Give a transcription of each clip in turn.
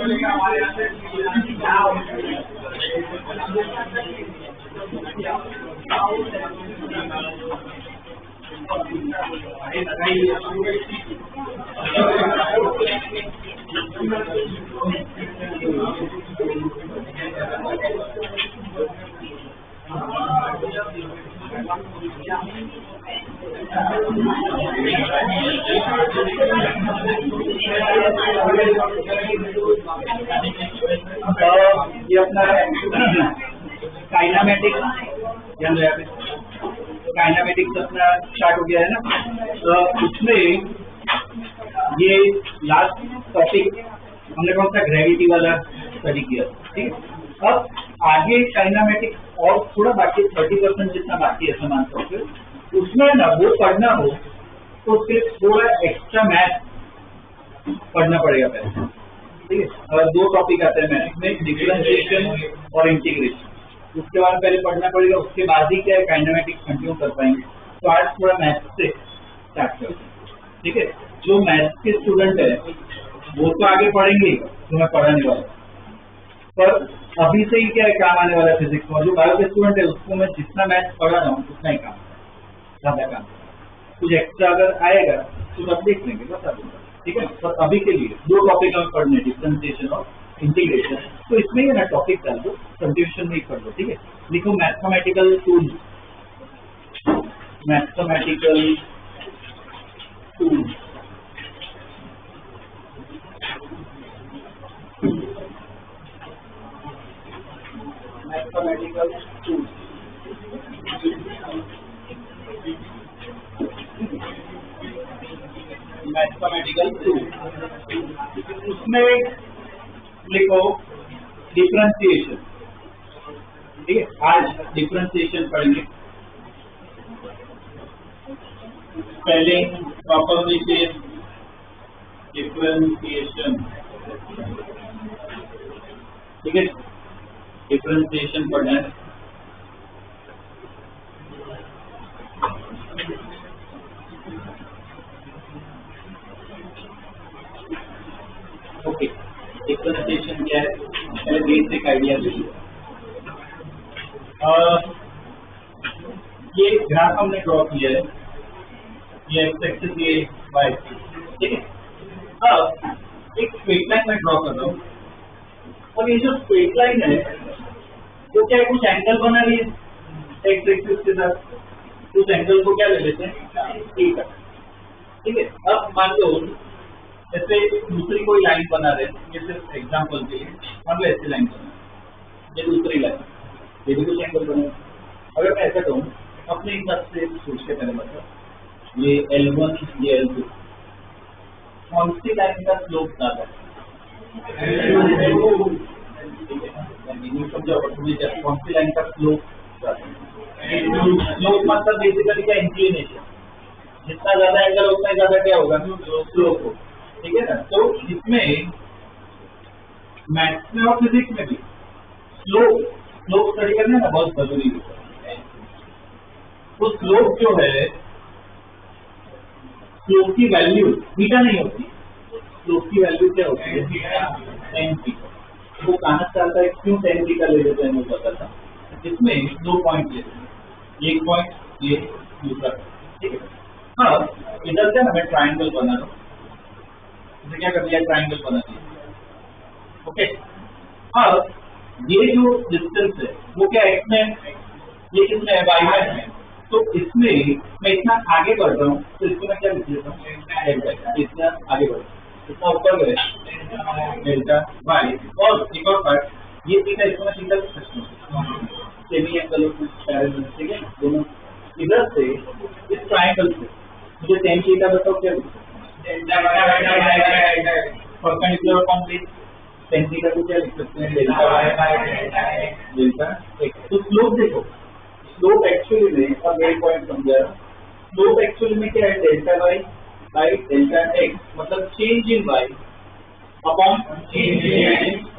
ये अपना kinematic kinematics अपना स्टार्ट हो गया है ना। तो उसमें ये लास्ट टॉपिक हमने कौन सा ग्रेविटी वाला स्टडी किया, ठीक है। अब आगे काइनामेटिक्स और थोड़ा बाकी 30% जितना बाकी है समान टॉपिक, उसमें ना वो पढ़ना हो तो सिर्फ थोड़ा एक्स्ट्रा मैथ पढ़ना पड़ेगा पहले, ठीक है। और 2 टॉपिक आते हैं मैथ में, डिफरेंशिएशन और इंटीग्रेशन। उसके बाद पहले पढ़ना पड़ेगा, उसके बाद ही क्या है काइनेमेटिक्स कंटिन्यू कर पाएंगे। तो आज थोड़ा मैथ से स्टार्ट करते हैं, ठीक है। जो मैथ के स्टूडेंट है वो तो आगे पढ़ेंगे जो मैं पढ़ाने वाला, पर अभी से ही क्या है काम आने वाला फिजिक्स में। जो बायो के स्टूडेंट है उसको मैं जितना मैथ पढ़ा रहा हूँ उतना ही काम, ज्यादा काम। कुछ एक्स्ट्रा अगर आएगा तो तब देख लेंगे, बता दूंगा, ठीक है। पर अभी के लिए 2 टॉपिक हमें पढ़ने, डिफरेंशिएशन और इंटीग्रेशन। तो इसमें ही ना टॉपिक डाल दो, कंफ्यूजन नहीं कर दो, ठीक है। लिखो mathematical tools, mathematical tools, mathematical tools. Mathematical tools, उसमें लिखो डिफरेंशिएशन, ठीक है। आज डिफरेंशिएशन पढ़ेंगे, स्पेलिंग प्रोपोजिशन डिफरेंशिएशन, ठीक है। डिफरेंशिएशन पढ़ना है। ओके, डिफरेंशिएशन क्या है पहले बेसिक आइडिया लीजिए। ये ग्राफ हमने ड्रॉ किया है, ये एक्स एक्सिस, ये वाई एक्सिस, ठीक है। अब एक स्ट्रेट लाइन में ड्रॉ कर रहा हूँ, और ये जो स्ट्रेट लाइन है वो क्या है, कुछ एंगल बना रही है एक्स एक्सिस के साथ। उस एंगल को क्या ले लेते हैं, थीटा, ठीक है। अब मान लो जैसे दूसरी कोई लाइन बना रहे हैं, ये सिर्फ एग्जांपल के लिए, मान लो ऐसी लाइन बना, ये दूसरी लाइन, ये भी कुछ एंगल बने। अगर मैं ऐसा कहूँ अपने हिसाब से सोच के पहले बताओ, ये L1 ये L2, कौन सी लाइन का स्लोप ज्यादा है? समझो कौन सी लाइन का स्लोप ज्यादा है? स्लोप मतलब बेसिकली क्या, इंक्लिनेशन। जितना ज्यादा एंगल उतना ज्यादा क्या होगा, स्लोप हो, ठीक है ना। तो इसमें मैथ्स में और फिजिक्स में भी स्लोप स्टडी करना ना बहुत जरूरी है। तो स्लोप जो है, स्लोप की वैल्यू थीटा नहीं होती, स्लोप की वैल्यू क्या होती है, tan थीटा। वो कहाँ से आता है, क्यों tan थीटा ले लेते हैं वो पता था। इसमें 2 पॉइंट लेते हैं, एक पॉइंट ये दूसरा, ठीक है। हाँ, इधर से हमें ट्राइंगल बना लो, इसे क्या कर दिया, ट्राइंगल बना दिया, ओके। अब ये जो डिस्टेंस है वो क्या एक्स में, ये किसमें है, वाई में है। तो इसमें मैं इतना आगे बढ़ रहा हूँ तो इसको मैं क्या लिख लेता हूँ, इतना आगे बढ़, इतना ऊपर गए डेल्टा वाई। और एक और पार्ट ये थीटा, इसको मैं थीटा लिख सकता हूँ, सेमी एंगल पैरेलल, ठीक है। दोनों इधर से इस ट्राइंगल से मुझे tan थीटा बताओ क्या लिख सकते हैं, परपेंडिकुलर फॉर्म पे tan थीटा को क्या लिख सकते हैं, डेल्टा एक्स। तो स्लोप देखो, स्लोप एक्चुअली में, और मेरे पॉइंट समझा, स्लोप एक्चुअली में क्या है, delta y by delta x, मतलब change in y upon change in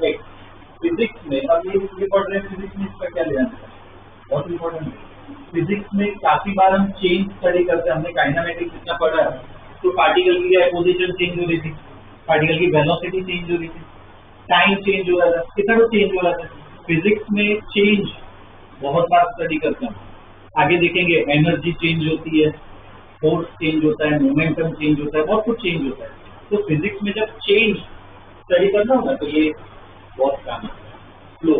x. Physics में अब ये पढ़ रहे हैं, फिजिक्स में इसका क्या लेना है, बहुत इंपॉर्टेंट है। फिजिक्स में काफी बार हम चेंज स्टडी करते हैं, हमने काइनेमेटिक्स इतना पढ़ा है, तो पार्टिकल की पोजीशन चेंज हो रही थी, पार्टिकल की वेलोसिटी चेंज हो रही थी, टाइम चेंज हो रहा था, कितना कुछ चेंज हो रहा था। फिजिक्स में चेंज बहुत बार स्टडी करते हैं, आगे देखेंगे एनर्जी चेंज होती है, फोर्स चेंज होता है, मोमेंटम चेंज होता है, बहुत कुछ चेंज होता है। तो फिजिक्स में जब चेंज स्टडी करना होगा तो ये बहुत काम है, फ्लो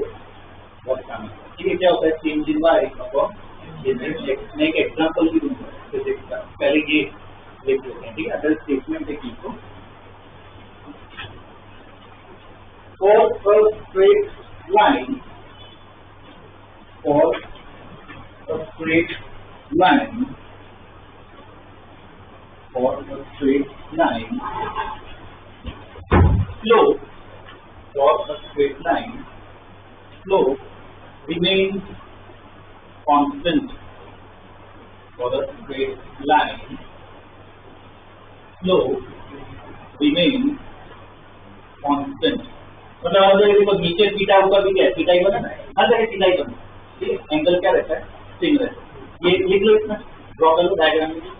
बहुत काम है। ठीक है, क्या होता है चेंज इन वाई अपॉन मैं एक एग्जांपल भी दूंगा फिजिक्स का, पहले ये देख लेते हैं। ठीक है, अगर स्टेटमेंट देखिए तो for a straight line, for a straight line, for a straight line, slope for a straight line, slope remains constant for a straight line, slope remains constant। मतलब हर जगह देखो नीचे थीटा ऊपर भी क्या है, थीटा ही बना ना, हर जगह थीटा ही बना। ठीक है, एंगल क्या रहता है, सेम रहता है। ये लिख लो, इसमें ड्रॉ कर लो डायग्राम में।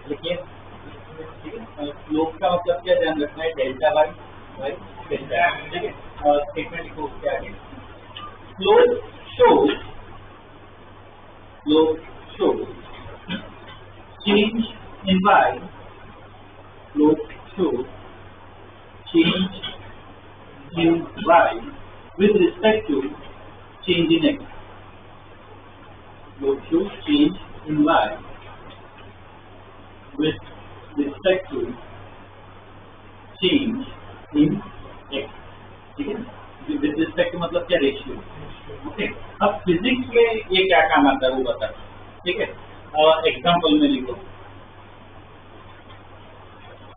देखिए, स्लोप का मतलब क्या ध्यान रखना है, डेल्टा वाई बाई डेल्टा। ठीक है, और स्टेटमेंट लिखो उसके आगे, slope show change in y, slope show change in y with respect to change in x, slope show change in y with respect to change in x। ठीक है, with respect to मतलब क्या, ratio. Okay, अब physics में ये क्या काम आता है वो बता। ठीक है, और एग्जांपल में लिखो,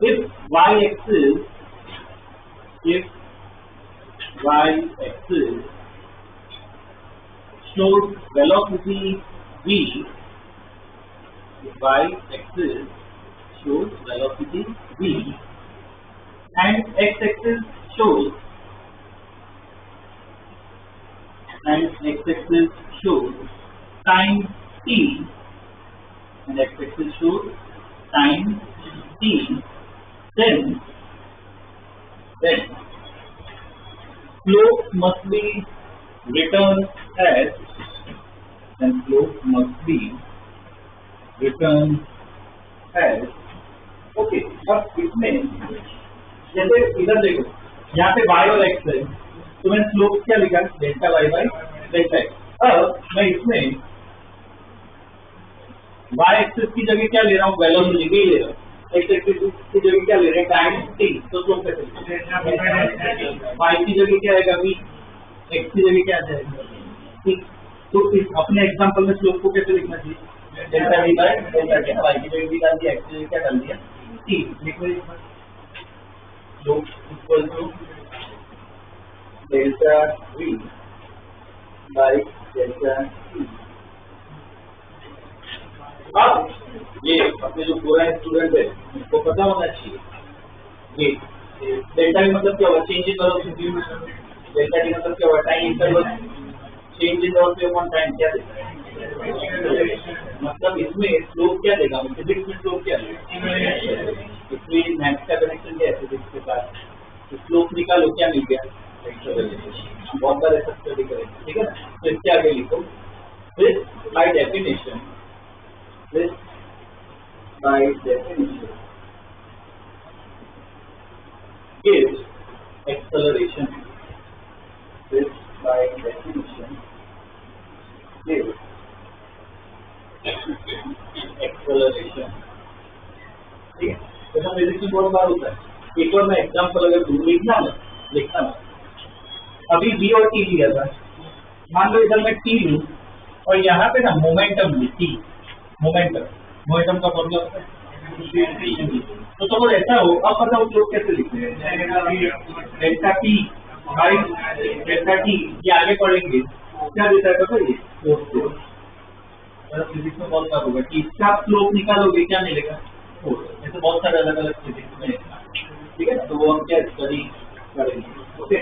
if y axis shows velocity v, y axis shows velocity v and x axis shows time t and x axis shows time t, then slope must be written as okay. अब इसमें जैसे इधर देखो, यहाँ पे y और x है, तो मैंने स्लोप क्या लिखा, delta y by delta x. अब मैं इसमें y एक्सिस की जगह क्या ले रहा हूँ, वेलोसिटी भी ले रहा हूँ, x एक्सिस की जगह क्या ले रहे हैं, टाइम t। तो स्लोप कैसे, y की जगह क्या आएगा v, x की जगह क्या आ जाएगा t। तो इस अपने एग्जांपल में स्लोप को कैसे लिखना चाहिए, delta v by delta t, y की जगह भी डाल दिया, एक्स की जगह क्या डाल दिया, टी। लिखो slope equal to delta v by delta t. अब ये अपने जो पूरा स्टूडेंट है उसको पता होना चाहिए, ये डेल्टा वी मतलब क्या हुआ, change in velocity, delta T मतलब क्या हुआ, time interval, change in velocity upon time क्या देता है, मतलब इसमें स्लोप क्या देगा, फिजिक्स में स्लोप क्या देगा, इसमें मैथ्स का कनेक्शन क्या है फिजिक्स के साथ, स्लोप निकालो क्या मिल गया, बहुत बार ऐसा स्टडी करेंगे। ठीक है ना, तो इसके आगे लिखो This by definition, this by definition gives acceleration. This by definition gives acceleration. ठीक है, तो हम फिजिक्स में बहुत बार होता है। एक और मैं एग्जाम्पल अगर दूँ, लिखना ना अभी बी और टी लिया था, मान लो इधर मैं टी लूँ और यहाँ पे ना मोमेंटम ली टी, मोमेंटम का फॉर्मूला होता है। तो सपोज ऐसा हो, अब पता उस लोग कैसे लिखते हैं, delta T by delta T, ये आगे पढ़ेंगे क्या देता है पता है, फिजिक्स में बहुत सारा होगा कि इसका स्लोप निकालोगे क्या मिलेगा, ऐसे बहुत सारे अलग अलग फिजिक्स में, ठीक है, तो वो हम क्या स्टडी करेंगे। ओके,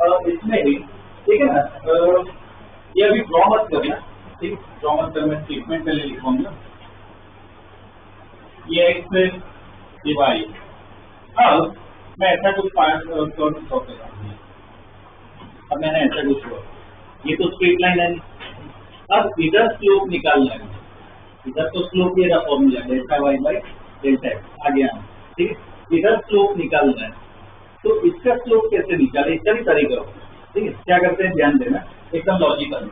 अब इसमें भी ठीक है ना, ये अभी ड्रॉ मत करना, ठीक, ड्रॉ मत करना, स्टेटमेंट पहले लिखूंगा, ये एक्स ये वाई। अब मैं ऐसा कुछ अब मैंने ऐसा कुछ हुआ, ये तो स्ट्रेट लाइन है, अब इधर स्लोप निकालना है, इधर तो स्लोप ये formula delta y by delta x आ गया, ठीक है, इधर स्लोप निकालना है, तो इसका स्लोप कैसे निकाले, इसका भी तरीका हो, ठीक है, क्या करते हैं ध्यान देना, एकदम लॉजिकल,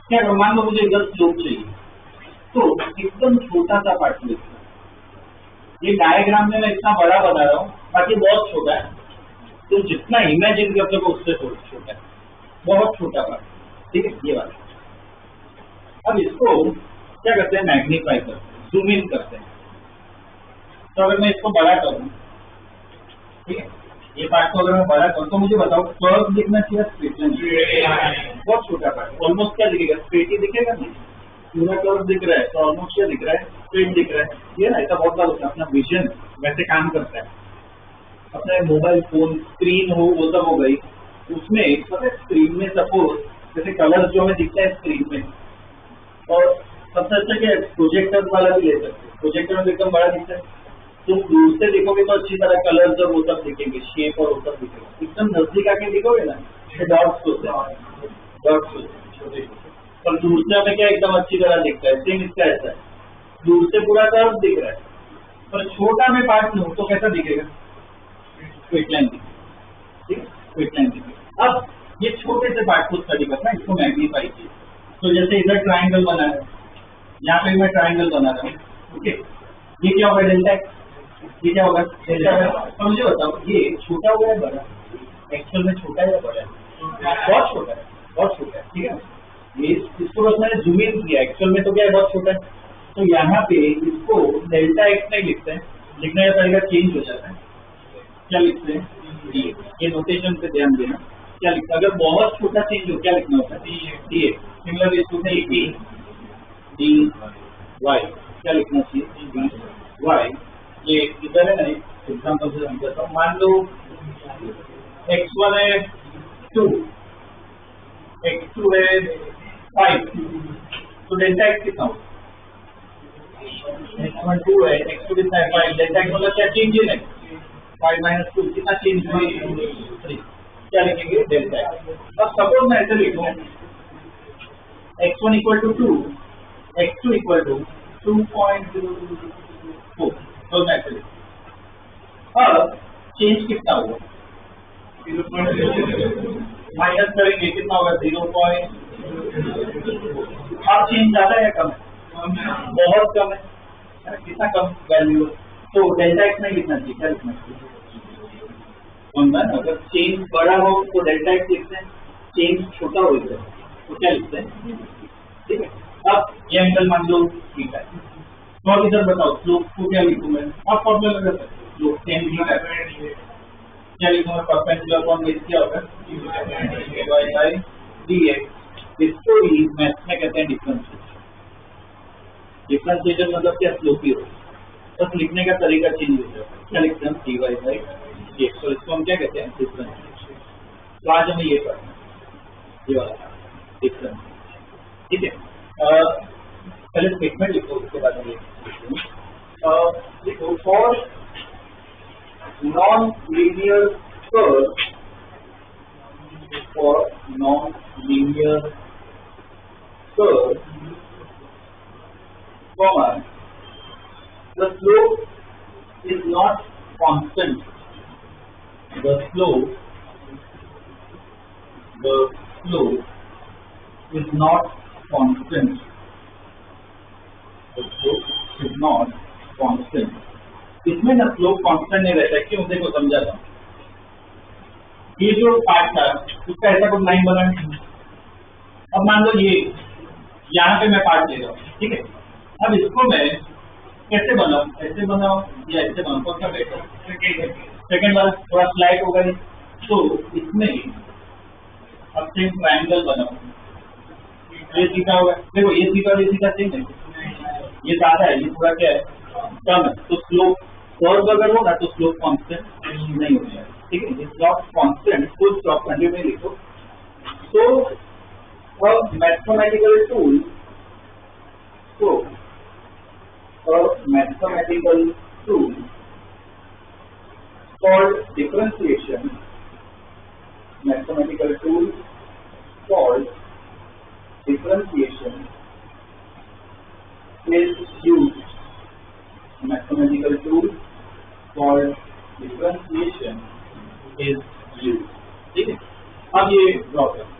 क्या मान लो मुझे इधर स्लोप चाहिए, तो एकदम छोटा सा पार्ट लेते हैं, ये डायग्राम में मैं इतना बड़ा बना रहा हूँ, बाकी बहुत छोटा है, तो जितना इमेजिन कर सको उससे छोटा है, बहुत छोटा पार्ट, ठीक है, ये वाला। अब इसको क्या करते हैं, मैग्नीफाई करते हैं, जूम इन करते हैं, तो अगर मैं इसको बड़ा करूँ, ठीक है, ये पार्ट को अगर मैं बड़ा करूँ तो मुझे बताओ कर्व दिखना चाहिए, स्ट्रेट लाइन, बहुत छोटा पार्ट, ऑलमोस्ट क्या दिखेगा, स्ट्रेट ही दिखेगा नहीं, पूरा कर्व दिख रहा है तो ऑलमोस्ट क्या दिख रहा है, स्ट्रेट दिख रहा है, ये ना ऐसा बहुत बार होता है, अपना विजन वैसे काम करता है, अपने मोबाइल फोन स्क्रीन हो वो सब हो गई, उसमें पता है स्क्रीन में सपोज जैसे कलर जो हमें दिखता है स्क्रीन में, और सबसे अच्छा क्या प्रोजेक्टर वाला भी ले सकते हैं, प्रोजेक्टर में एकदम बड़ा दिखता है, तुम दूर से देखोगे तो अच्छी तरह कलर्स और वो सब दिखेंगे, शेप और वो सब दिखेगा, एकदम नजदीक आके देखोगे ना डॉट्स होते हैं, डॉट्स छोटे छोटे, पर दूर से हमें क्या एकदम अच्छी तरह दिखता है, सेम इसका ऐसा है, दूर से पूरा कर्व दिख रहा है, पर छोटा में पार्ट लूं तो कैसा दिखेगा, स्ट्रेट लाइन दिखेगा, ठीक है, स्ट्रेट लाइन दिखेगा। अब ये छोटे से पार्ट को स्टडी करना है, इसको मैग्नीफाई कीजिए, तो जैसे इधर ट्राइंगल बना है, यहाँ पे मैं ट्राइंगल बना रहा हूँ, ओके, ये क्या होगा डेल्टा एक्स, ये क्या होगा डेल्टा वाई। तो मुझे बताओ ये छोटा हुआ है बड़ा, एक्चुअल में छोटा है या बड़ा है, बहुत छोटा है, बहुत छोटा है, ठीक है, ये इसको बस मैंने जूम इन किया, एक्चुअल में तो क्या है बहुत छोटा है, तो यहाँ पे इसको डेल्टा एक्स नहीं लिखते हैं, लिखने का तरीका चेंज हो जाता है, क्या लिखते हैं, ये नोटेशन पे ध्यान देना, क्या लिखना, अगर बहुत छोटा चेंज हो क्या लिखना होता है, डी एक्स, सिमिलर इसको डी डी वाई, क्या लिखना चाहिए, डी वाई, ये इधर है ना, एग्जाम्पल से समझाता हूँ, मान लो x1 है 2, x2 है 5, तो डेल्टा एक्स कितना हो, x1 2 है, x2 कितना है 5, डेल्टा एक्स मतलब क्या चेंज है, 5 माइनस 2 कितना चेंज हुआ 3, क्या लिखेंगे डेल्टा एक्स। अब सपोज मैं ऐसे लिखूँ x1 equal to 2, x2 equal to 2.04, तो मैं ऐसे लिखूँ, अब चेंज कितना हुआ, माइनस करेंगे कितना होगा 0. अब चेंज ज्यादा है कम है, बहुत कम है, कितना कम वैल्यू, तो डेल्टा एक्स नहीं लिखना चाहिए, क्या लिखना चाहिए, अगर चेंज बड़ा हो तो डेल्टा एक्स लिखते हैं, चेंज छोटा हो तो क्या लिखते हैं, ठीक है। अब ये एंगल मान लो थीटा है, तो अब इधर बताओ स्लोप को क्या लिखूं मैं, आप फॉर्मूला लगा सकते हो, स्लोप tan थीटा क्या लिखूंगा, परपेंडिकुलर अपॉन बेस क्या होगा y बाय dx, इसको ही मैथ्स में कहते हैं डिफरेंशिएशन। डिफरेंशिएशन मतलब क्या, स्लोप ही होगा, बस लिखने का तरीका चेंज हो जाता है, क्या लिखते हैं dy बाय dx, तो इसको हम क्या कहते हैं डिफरेंशिएशन। तो आज हमें ये पढ़ना है, ये वाला डिफरेंशिएशन, ठीक है। पहले स्टेटमेंट लिखो, उसके बाद में लिखो for non-linear curve, for non-linear curve, comma, the slope is not constant. The slope is not constant. The slope is not constant. इसमें ना स्लोप कांस्टेंट नहीं रहता, क्यों? देखो समझाता हूँ। ये जो पार्ट था उसका ऐसा कुछ लाइन बना है। अब मान लो ये यहाँ पे मैं पार्ट ले रहा हूँ, ठीक है। अब इसको मैं कैसे बनाऊँ? ऐसे बनाऊँ या ऐसे बनाऊँ? कौन सा बेटर? सेकेंड वाला थोड़ा स्लाइड होगा। तो इसमें अब सेम ट्रायंगल बनाओ, ये सीधा होगा। देखो ये सीधा और ये सीधा सेम है, ये ज्यादा है, ये थोड़ा क्या है, कम है। तो स्लोप कर्व अगर होगा तो स्लोप कांस्टेंट नहीं हो जाएगा, ठीक है। ये slope constant full stop continue में लिखो। तो mathematical tool called differentiation is used. Mathematical tool called differentiation is used. ठीक है। अब ये ड्रॉ करें।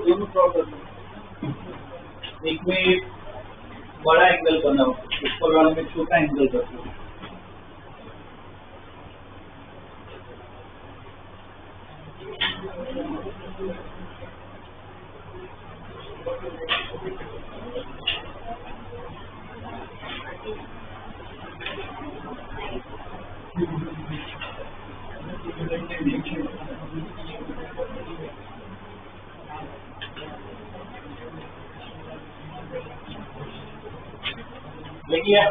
दोनों प्रॉब्लम, एक में बड़ा एंगल बनाओ, ऊपर वाले में छोटा एंगल रखो। देखिए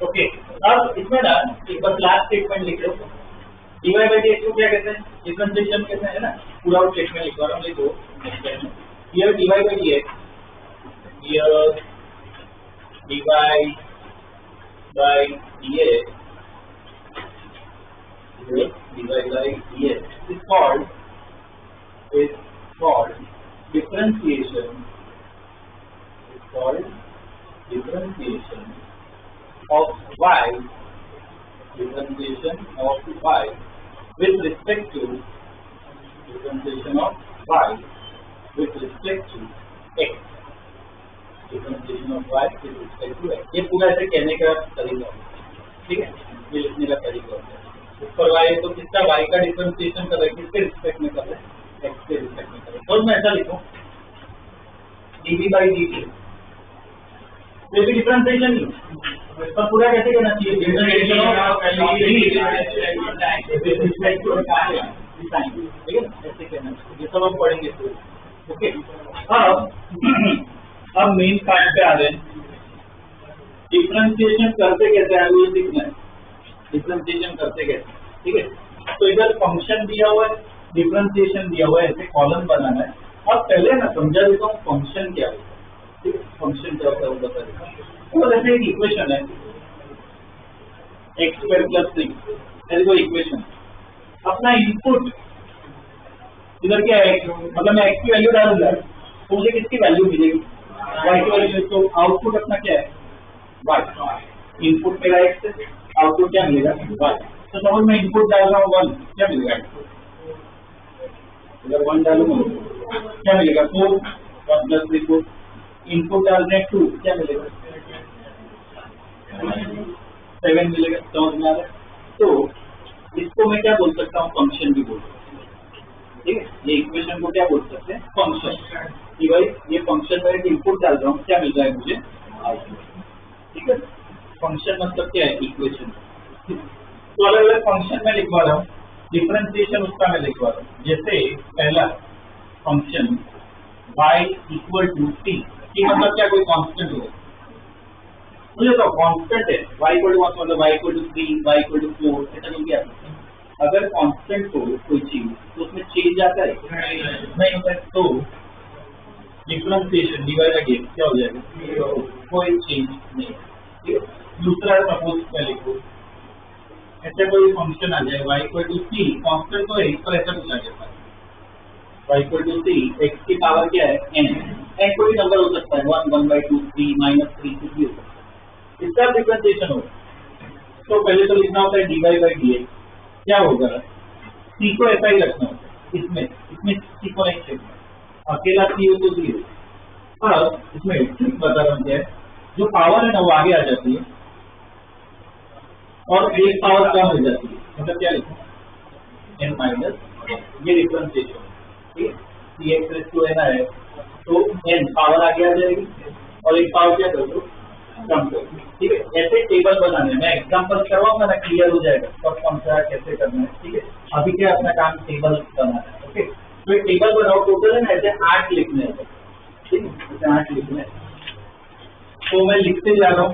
ओके। अब इसमें ना एक बार लास्ट स्टेटमेंट लिख लो। डीवाई बाई डी एक्स को क्या कहते हैं? डिफरेंशिएशन कहते हैं ना। पूरा स्टेटमेंट लिखवा रहा हूँ, लिखो। Here dy by d x, here dy by d x, here dy by d x is called differentiation of y with respect to differentiation of y with respect to x, differentiation of y with respect to x। ये पूरा ऐसे कहने का तरीका है, ठीक है। ये लिखने का तरीका है। ऊपर y तो किसका y का डिफरेंशिएशन कर रहे हैं, किसके रिस्पेक्ट में कर रहे हैं? x के रिस्पेक्ट में कर रहे हैं। तो मैं ऐसा लिखूं dv by dt, ये भी डिफरेंशिएशन ही पर पूरा कैसे करना चाहिए? Differentiation of with respect to time, ठीक है। ऐसे करना चाहिए, ये सब हम पढ़ेंगे तो ओके। अब मेन पार्ट पे आ रहे हैं। डिफरेंशिएशन करते कैसे है वो सीखना है। डिफरेंशिएशन करते कैसे, ठीक है। तो इधर फंक्शन दिया हुआ है, डिफरेंशिएशन दिया हुआ है, ऐसे कॉलम बनाना है। अब पहले ना समझा देता हूँ फंक्शन क्या होता है, ठीक है। फंक्शन क्या होता है वो बता देता हूँ। तो जैसे एक इक्वेशन है x² + 3, ऐसे कोई इक्वेशन। अपना इनपुट इधर क्या है, मतलब मैं x की वैल्यू डालूंगा तो मुझे किसकी वैल्यू मिलेगी? y की वैल्यू। तो आउटपुट अपना क्या है? y। इनपुट मेरा x है, आउटपुट क्या मिलेगा? y। तो सपोज मैं इनपुट डाल रहा हूँ 1, क्या मिलेगा? अगर 1 डालूंगा क्या मिलेगा 4 और प्लस 3 4 इनपुट डालने 2 क्या मिलेगा 7 मिलेगा। समझ में आ रहा है? तो इसको मैं क्या बोल सकता हूँ फंक्शन भी बोल सकता हूँ। ठीक है, ये इक्वेशन को क्या बोल सकते हैं फंक्शन कि भाई ये फंक्शन में इनपुट डाल रहा हूँ क्या मिल रहा है मुझे आउटपुट। ठीक है, फंक्शन मतलब क्या है इक्वेशन। तो अलग अलग फंक्शन में लिखवा रहा हूँ, डिफरेंशिएशन उसका मैं लिखवा रहा हूँ। जैसे पहला function y equal to t की मतलब क्या कोई कांस्टेंट हो मुझे तो कांस्टेंट है y इक्वल टू मतलब y equal to 3 y equal to 4 ऐसा नहीं क्या। अगर कांस्टेंट हो कोई चीज तो उसमें चेंज आता है नहीं होता है। तो डिफरेंशिएशन डिवाइड बाय dx क्या हो जाएगा कोई चेंज नहीं। ठीक है, दूसरा सपोज मैं लिखूं ऐसे कोई फंक्शन आ जाए y equal to c constant तो है पर ऐसा कुछ आ जाता है y equal to c x की पावर क्या है n कोई नंबर हो सकता है 1 1 by 2 3 minus 3 कुछ भी हो सकता है। इसका डिफरेंशिएशन हो तो पहले तो लिखना होता है dy by dx क्या होगा c को ऐसा ही रखना होता है इसमें c को नहीं छेड़ना अकेला c हो तो 0। अब इसमें ट्रिक बता रहा हूँ क्या है जो पावर है ना वो आगे आ जाती है और एक पावर कम हो जाती है मतलब क्या लिखा n माइनस ये डिफरेंशिएशन। ठीक है, cx रेज़ टू n है तो n पावर आगे आ जाएगी और एक पावर क्या कर दो कम कर। ठीक है, ऐसे टेबल बनाने मैं एग्जांपल करवाऊंगा ना क्लियर हो जाएगा कब कौन सा कैसे करना है। ठीक है, अभी क्या अपना काम टेबल बनाना है। ओके, तो एक टेबल बनाओ टोटल है ना ऐसे 8 लिखने हैं। ठीक है, ऐसे 8 लिखने हैं तो मैं लिखते जा रहा हूँ।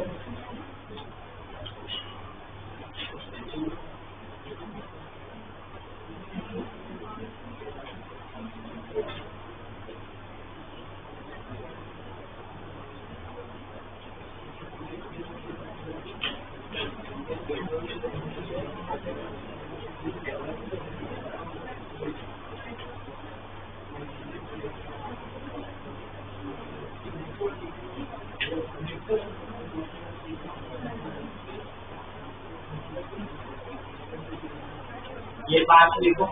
ये 5 लिखो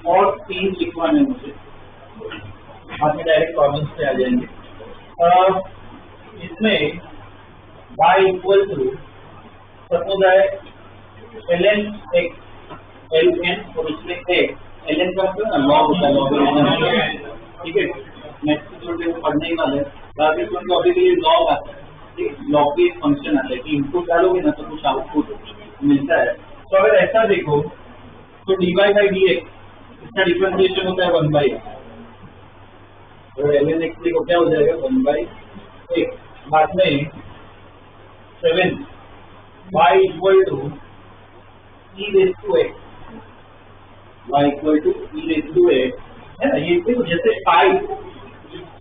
और 3 लिखवाने मुझे आप डायरेक्ट कॉमन्स पे आ जाएंगे। इसमें y इक्वल टू सपोज है ln x ln और उसमें x ln का मतलब ना लॉग होता है लॉग। ठीक है, नेक्स्ट जो पढ़ने ही वाले बाकी तो अभी के लिए लॉग आता है। ठीक है, लॉग भी एक फंक्शन आता है कि इनपुट डालोगे ना तो कुछ आउटपुट मिलता है। तो अगर ऐसा देखो तो dy by dx इसका डिफरेंशिएशन होता है 1 by और ln x को क्या हो जाएगा 1 by x। बाद में 7 y equal to e raise to x y equal to e raise to a है ना। ये देखो जैसे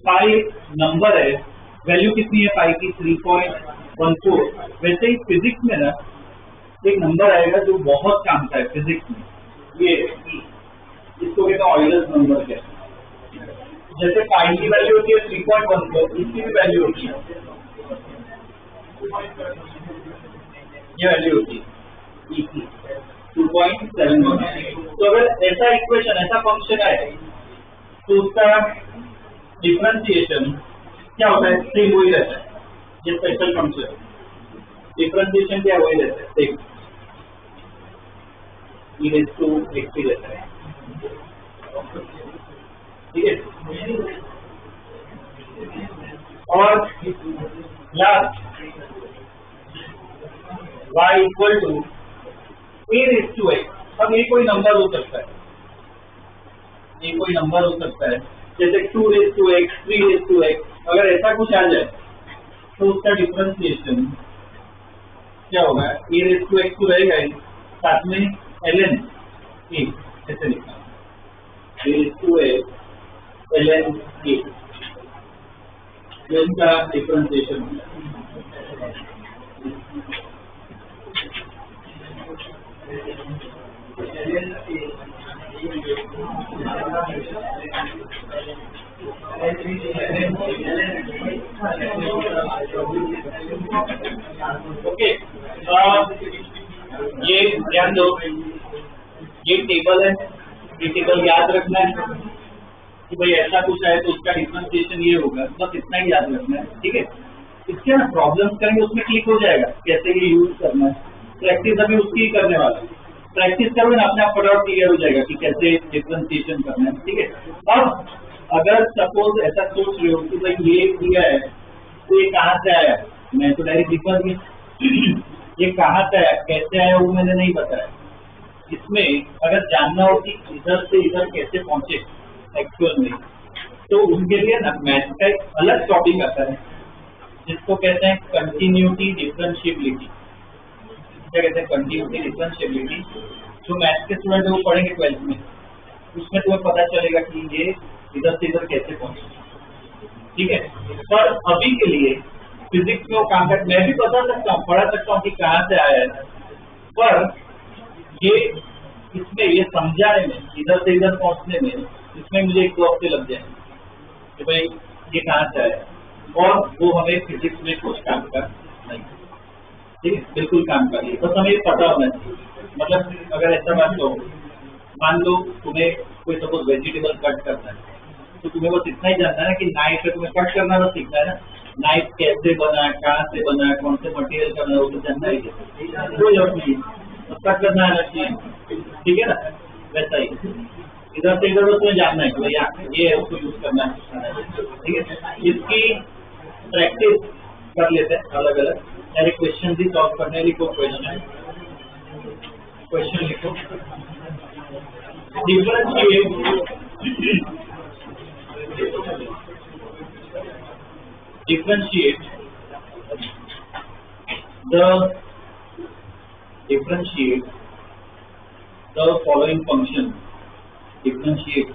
पाई नंबर है, वैल्यू कितनी है पाई की 3.14, वैसे ही फिजिक्स में ना एक नंबर आएगा जो बहुत काम का है फिजिक्स में, ये इसको कहते हैं ऑयलर्स नंबर कहते हैं। जैसे पाई की वैल्यू होती है 3.14, इसकी भी वैल्यू होती है, ये वैल्यू होती है ई की 2.71। तो अगर ऐसा इक्वेशन, ऐसा फंक्शन है तो उसका डिफरेंशिएशन क्या होता है, सेम वही रहता है। ये स्पेशल फंक्शन डिफरेंशिएशन क्या वही रहता है, same e raise to x ही रहता है, ठीक है। और last y equal to a raise to x। अब ये कोई नंबर हो सकता है, ये कोई नंबर हो सकता है, जैसे 2 raise to x, 3 raise to x। अगर ऐसा कुछ आ जाए तो उसका डिफरेंशिएशन क्या होगा, a रेज़ टू x तो रहेगा ही, साथ में ln a ऐसे लिखना, a raise to a ln a, ये इसका डिफरेंशिएशन होगा। ओके, ये ध्यान दो, ये टेबल है, ये टेबल याद रखना है कि भाई ऐसा कुछ है तो उसका डिफरेंशिएशन ये होगा, बस इतना ही याद रखना है, ठीक है। इसके ना प्रॉब्लम्स करेंगे उसमें क्लिक हो जाएगा कैसे ये यूज करना है। प्रैक्टिस अभी उसकी ही करने वाला है, प्रैक्टिस करोगे ना अपने आप फटाफट क्लियर हो जाएगा कि कैसे डिफरेंशिएशन करना है, ठीक है। अब अगर सपोज ऐसा सोच रहे हो कि भाई ये दिया है तो ये कहाँ से आया, मैं तो डायरेक्ट लिखवा दिया, ये कहाँ से आया कैसे आया वो मैंने नहीं बताया। इसमें अगर जानना हो कि इधर से इधर कैसे पहुंचे एक्चुअल में, तो उनके लिए ना मैथ का एक अलग टॉपिक आता है जिसको कहते हैं कंटिन्यूटी डिफरेंशिएबिलिटी। क्या कहते हैं, कंटिन्यूटी डिफरेंशिएबिलिटी। जो मैथ के स्टूडेंट है वो पढ़ेंगे 12th में, उसमें तुम्हें पता चलेगा कि ये इधर से इधर कैसे पहुंचे, ठीक है। पर अभी के लिए फिजिक्स में वो काम कर, मैं भी बता सकता हूँ, पढ़ा सकता हूँ कि कहाँ से आया है, पर ये इसमें ये समझाने में, इधर से इधर पहुंचने में, इसमें मुझे 1-2 हफ्ते लग जाए कि भाई ये कहाँ से आया, और वो हमें फिजिक्स में कुछ काम का नहीं, ठीक है, बिल्कुल काम का नहीं, बस हमें पता होना चाहिए। मतलब अगर ऐसा बात कहो, मान लो तुम्हें कोई सपोज वेजिटेबल कट करना है, तो तुम्हें बस इतना ही जानना है कि नाइफ से तुम्हें कट करना बस सीखना है ना, नाइफ कैसे बना, कहाँ से बना, कौन से मटेरियल का बना, वो तो जानना ही है, कोई जरूरत नहीं है, कट करना आना चाहिए, ठीक है ना। वैसा ही इधर से इधर तुम्हें जानना है कि भैया ये है उसको यूज करना है, ठीक है। इसकी प्रैक्टिस कर लेते हैं अलग अलग, पहले क्वेश्चन भी सॉल्व करने, लिखो क्वेश्चन लिखो, differentiate the following function, differentiate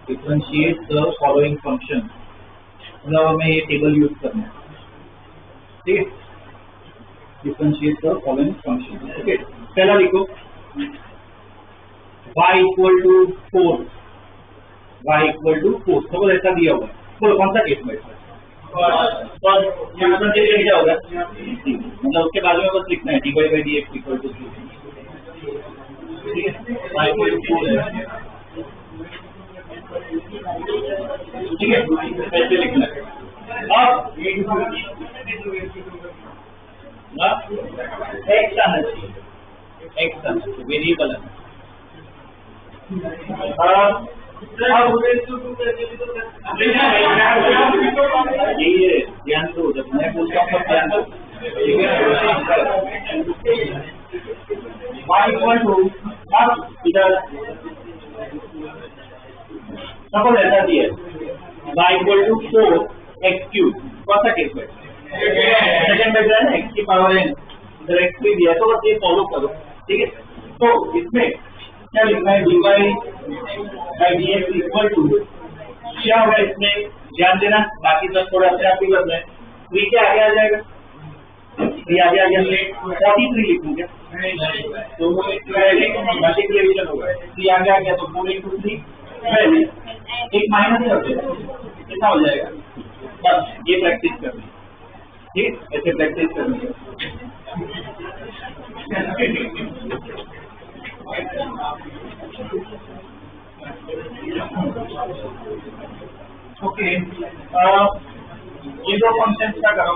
differentiate the following function। मतलब हमें ये टेबल यूज करना है, ठीक है। Differentiate the following function, okay. पहला लिखो y equal to 4, y equal to 4, suppose ऐसा दिया होगा, बोलो कौन सा केस में क्या होगा, मतलब उसके बाद में बस लिखना है dy/dx इक्वल टू 3, ठीक है। y इक्वल टू 4 है, ठीक है, ऐसे लिखना है। अब x आना चाहिए, वेरिएबल है। ये ध्यान दो, जब मैं बोलता हूँ तब ध्यान दो, ठीक है। y इक्वल टू, अब इधर सपोज ऐसा दिया y equal to 4x cube, कौन सा केस है, सेकंड में जो है ना x की पावर n डायरेक्टली दिया है, तो बस ये फॉलो करो, ठीक है। तो इसमें क्या लिखना है, dy by dx equal to क्या होगा, इसमें ध्यान देना, बाकी सब थोड़ा अपने आप ही बदला है। 3 के आगे आ जाएगा, 3 आगे आ गया, 43 लिखूंगा तो मल्टीप्लिकेशन होगा, 3 आगे आ गया तो 4 into 3 एक माइनस कर देगा, कितना हो जाएगा। बस ये प्रैक्टिस करनी है, ठीक, ऐसे प्रैक्टिस करनी है। ओके, ये दो फंक्शन क्या करो,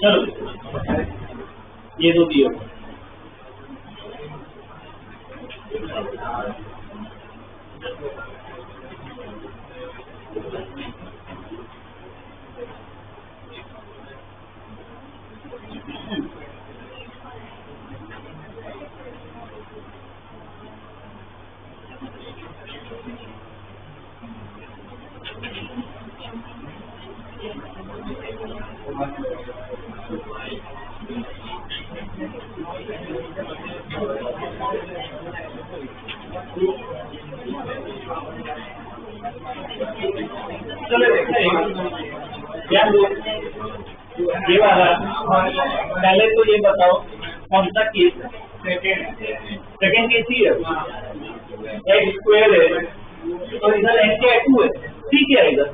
चलो ये दो दिए। चलो ध्यान दो, ये वाला पहले तो ये बताओ कौन सा केस है, सेकेंड केस ही है, एक्स स्क्वायर है तो इधर n के 2 है, ठीक है, इधर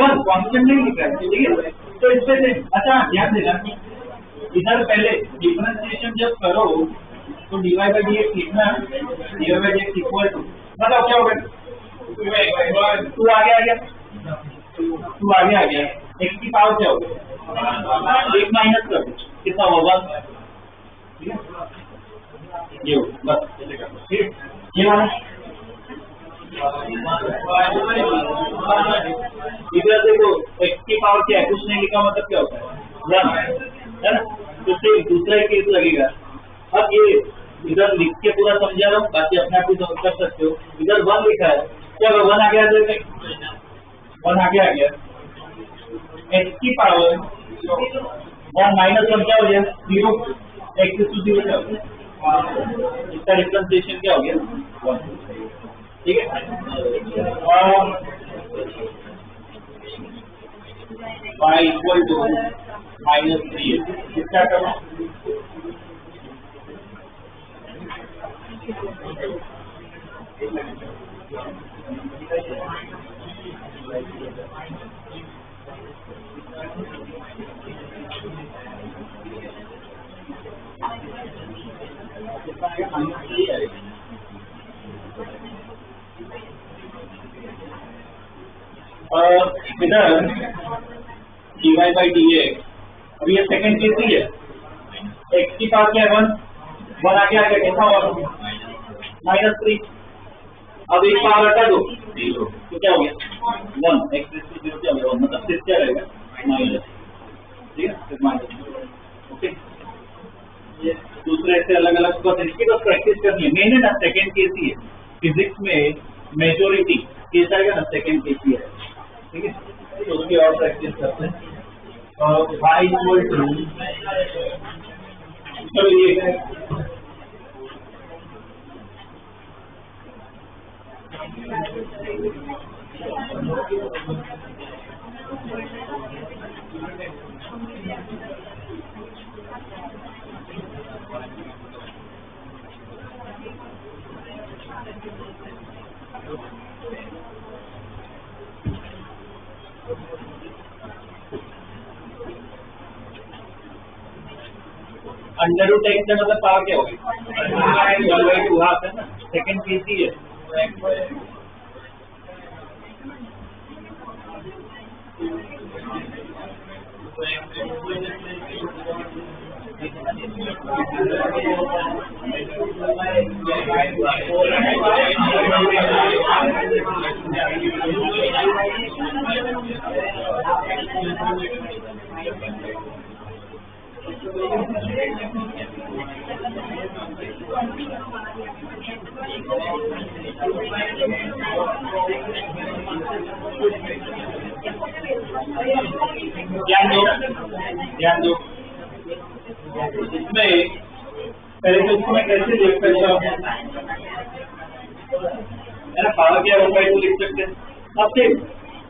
1 कांस्टेंट नहीं लिखा है, ठीक है। तो इससे अच्छा ध्यान देना, इधर पहले डिफरेंशिएशन जब करो तो dy by dx लिखना, dy by dx equal to मतलब क्या होगा, 2 आगे आ गया, 2 आगे आ गया, x की पावर क्या होगा, 1 माइनस कर दो, कितना होगा, ये हो, बस ठीक, ये वाला इधर देखो x की पावर क्या है, कुछ नहीं लिखा, मतलब क्या होता है 1 है ना, तो फिर दूसरा ही केस लगेगा। अब ये इधर लिख के पूरा समझा रहा हूँ, बाकी अपने आप ही समझ कर सकते हो। इधर 1 लिखा है, क्या 1 आ गया, 1 आगे आ गया, x की पावर 1 माइनस 1 क्या हो गया 0, x to 0 क्या हो गया, इसका डिफरेंशिएशन क्या हो गया 1, ठीक है। और y इक्वल टू -3 इसका करो, इधर dy by dx, अब ये सेकंड केस ही है, x की पावर क्या है 1 आगे आ गया, कैसा होगा -3, अब एक पावर हटा दो 0, तो क्या हो गया 1, x to 0 क्या होगा, मतलब सिर्फ क्या रहेगा माइनस, ठीक है, सिर्फ माइनस, ओके। ये दूसरे से अलग अलग बस इसकी बस प्रैक्टिस करनी है, मेन है ना सेकंड केस ही है, फिजिक्स में मेजोरिटी केस आएगा ना सेकंड केस ही है, ठीक है, तो उसकी और प्रैक्टिस करते हैं। और y इक्वल टू, चलो ये अंडर रूट एक्स का मतलब पावर क्या होगी, 1/2 हाफ है ना, सेकंड केस ही है। ध्यान दो इसमें पहले तो इसको मैं कैसे लिख सकता हूँ, है ना, पावर क्या 1/2 लिख सकते हैं। अब फिर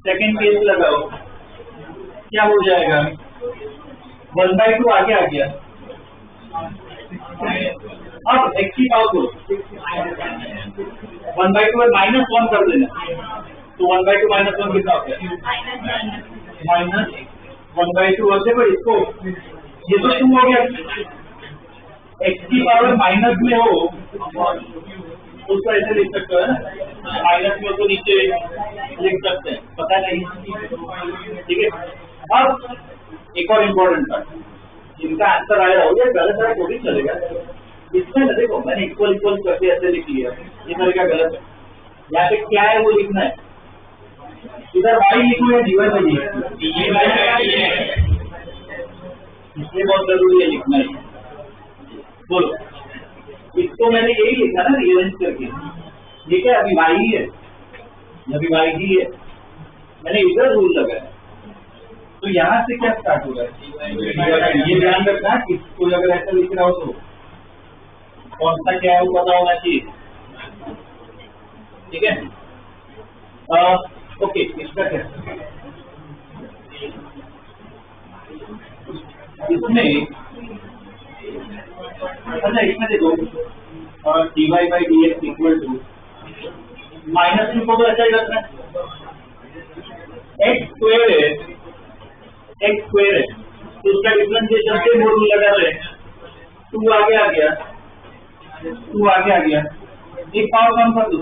सेकेंड केस लगाओ, क्या हो जाएगा, 1/2 आगे आ गया। अब x की पावर को 1/2 में -1 कर देना, तो 1/2 -1 कितना होता है, -1/2। अब देखो इसको, ये तो 2 हो गया, x की पावर माइनस में हो तो उसको ऐसे लिख सकते हो, माइनस में हो तो नीचे लिख सकते हैं, पता नहीं, ठीक है। अब एक और इम्पोर्टेंट बात, जिनका आंसर आया हो या गलत है वो भी चलेगा। इसमें ना देखो मैंने इक्वल इक्वल करके ऐसे लिख लिया, ये तरीका गलत है। यहाँ पे क्या है वो लिखना है, इधर y लिखो या dy में लिखो, इसलिए बहुत जरूरी है लिखना है। बोलो, इसको मैंने यही लिखा ना रिअरेंज करके, ये क्या अभी y ही है, अभी y ही है, मैंने इधर रूल लगाया, तो यहाँ से क्या स्टार्ट होगा, ये ध्यान रखना कि कोई अगर ऐसा लिख रहा हो तो कौन सा क्या है वो पता होना चाहिए, ठीक है। ओके, इसका क्या, इसमें अच्छा इसमें देखो dy/dx इक्वल टू -2 को तो ऐसा ही रखना है, x स्क्वायर है, तो उसका डिफरेंशिएशन से मोड लगा रहे, 2 आगे आ गया, एक पावर कम कर दो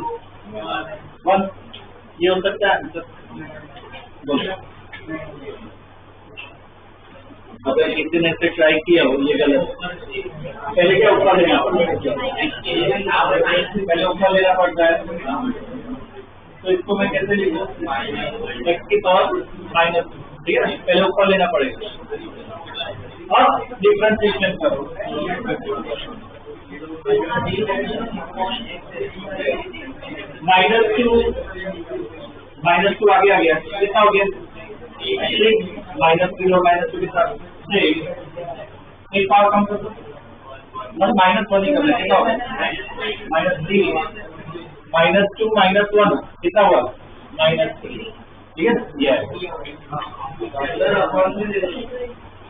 1, ये हो सकता है आंसर। अगर किसी ने इसे ट्राई किया हो ये गलत, पहले क्या ऊपर लेना पड़ता है, पहले ऊपर लेना पड़ता है, तो इसको मैं कैसे लिखूं, x की पावर -2, ठीक है, पहले ऊपर लेना पड़ेगा। अब डिफरेंशिएशन करो, -2 आगे आ गया, कितना हो गया, -3 और -2 के साथ एक पावर कम कर दो, -1 ही कर, कितना होगा, -3, -2 -1 कितना हुआ, -3, ठीक है। ये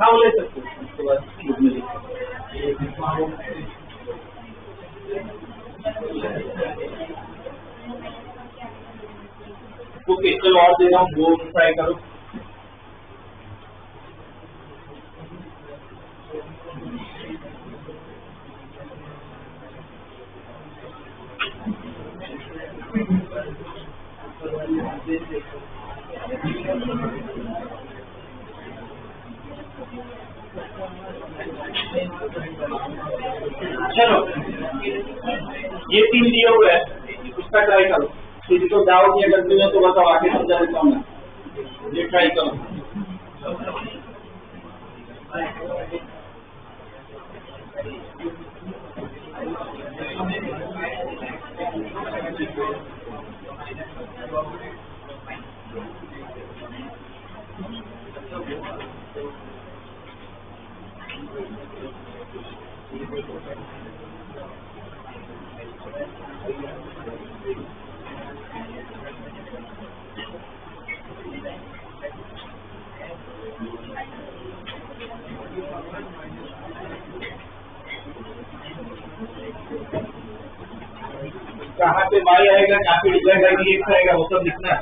हाँ ले सकते, उसके बाद ओके, चलो और दे रहा हूँ, वो ट्राई करो। चलो ये 3 दिए हुए है, उसका ट्राई करो, किसी को डाउट या कंफ्यूजन तो बताओ, आगे समझा देता हूँ मैं, ये ट्राई करो। कहाँ पे y आएगा, कहाँ पे dy/dx आएगा, वो सब लिखना है।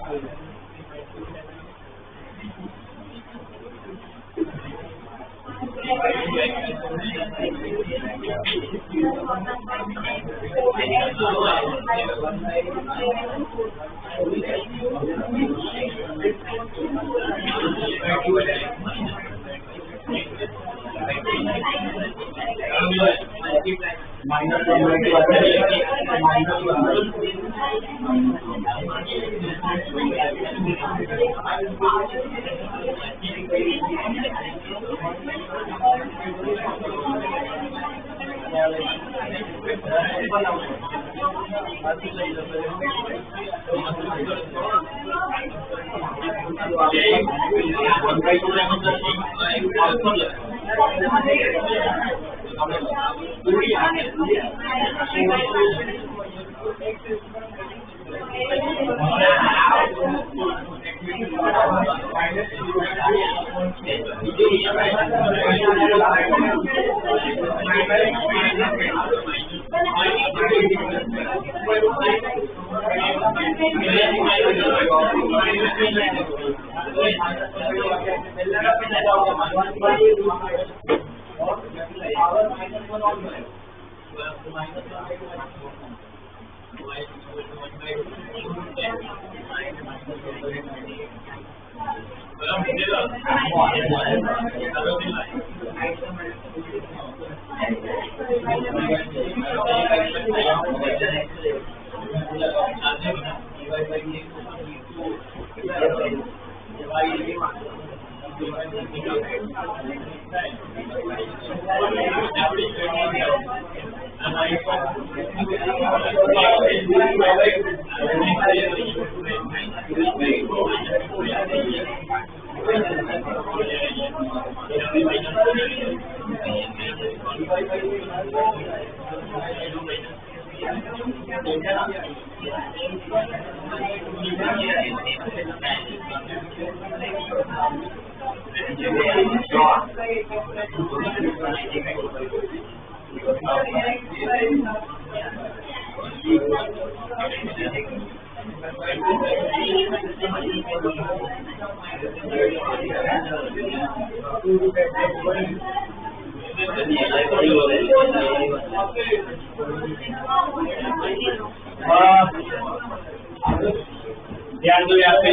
ध्यान दो यहाँ पे,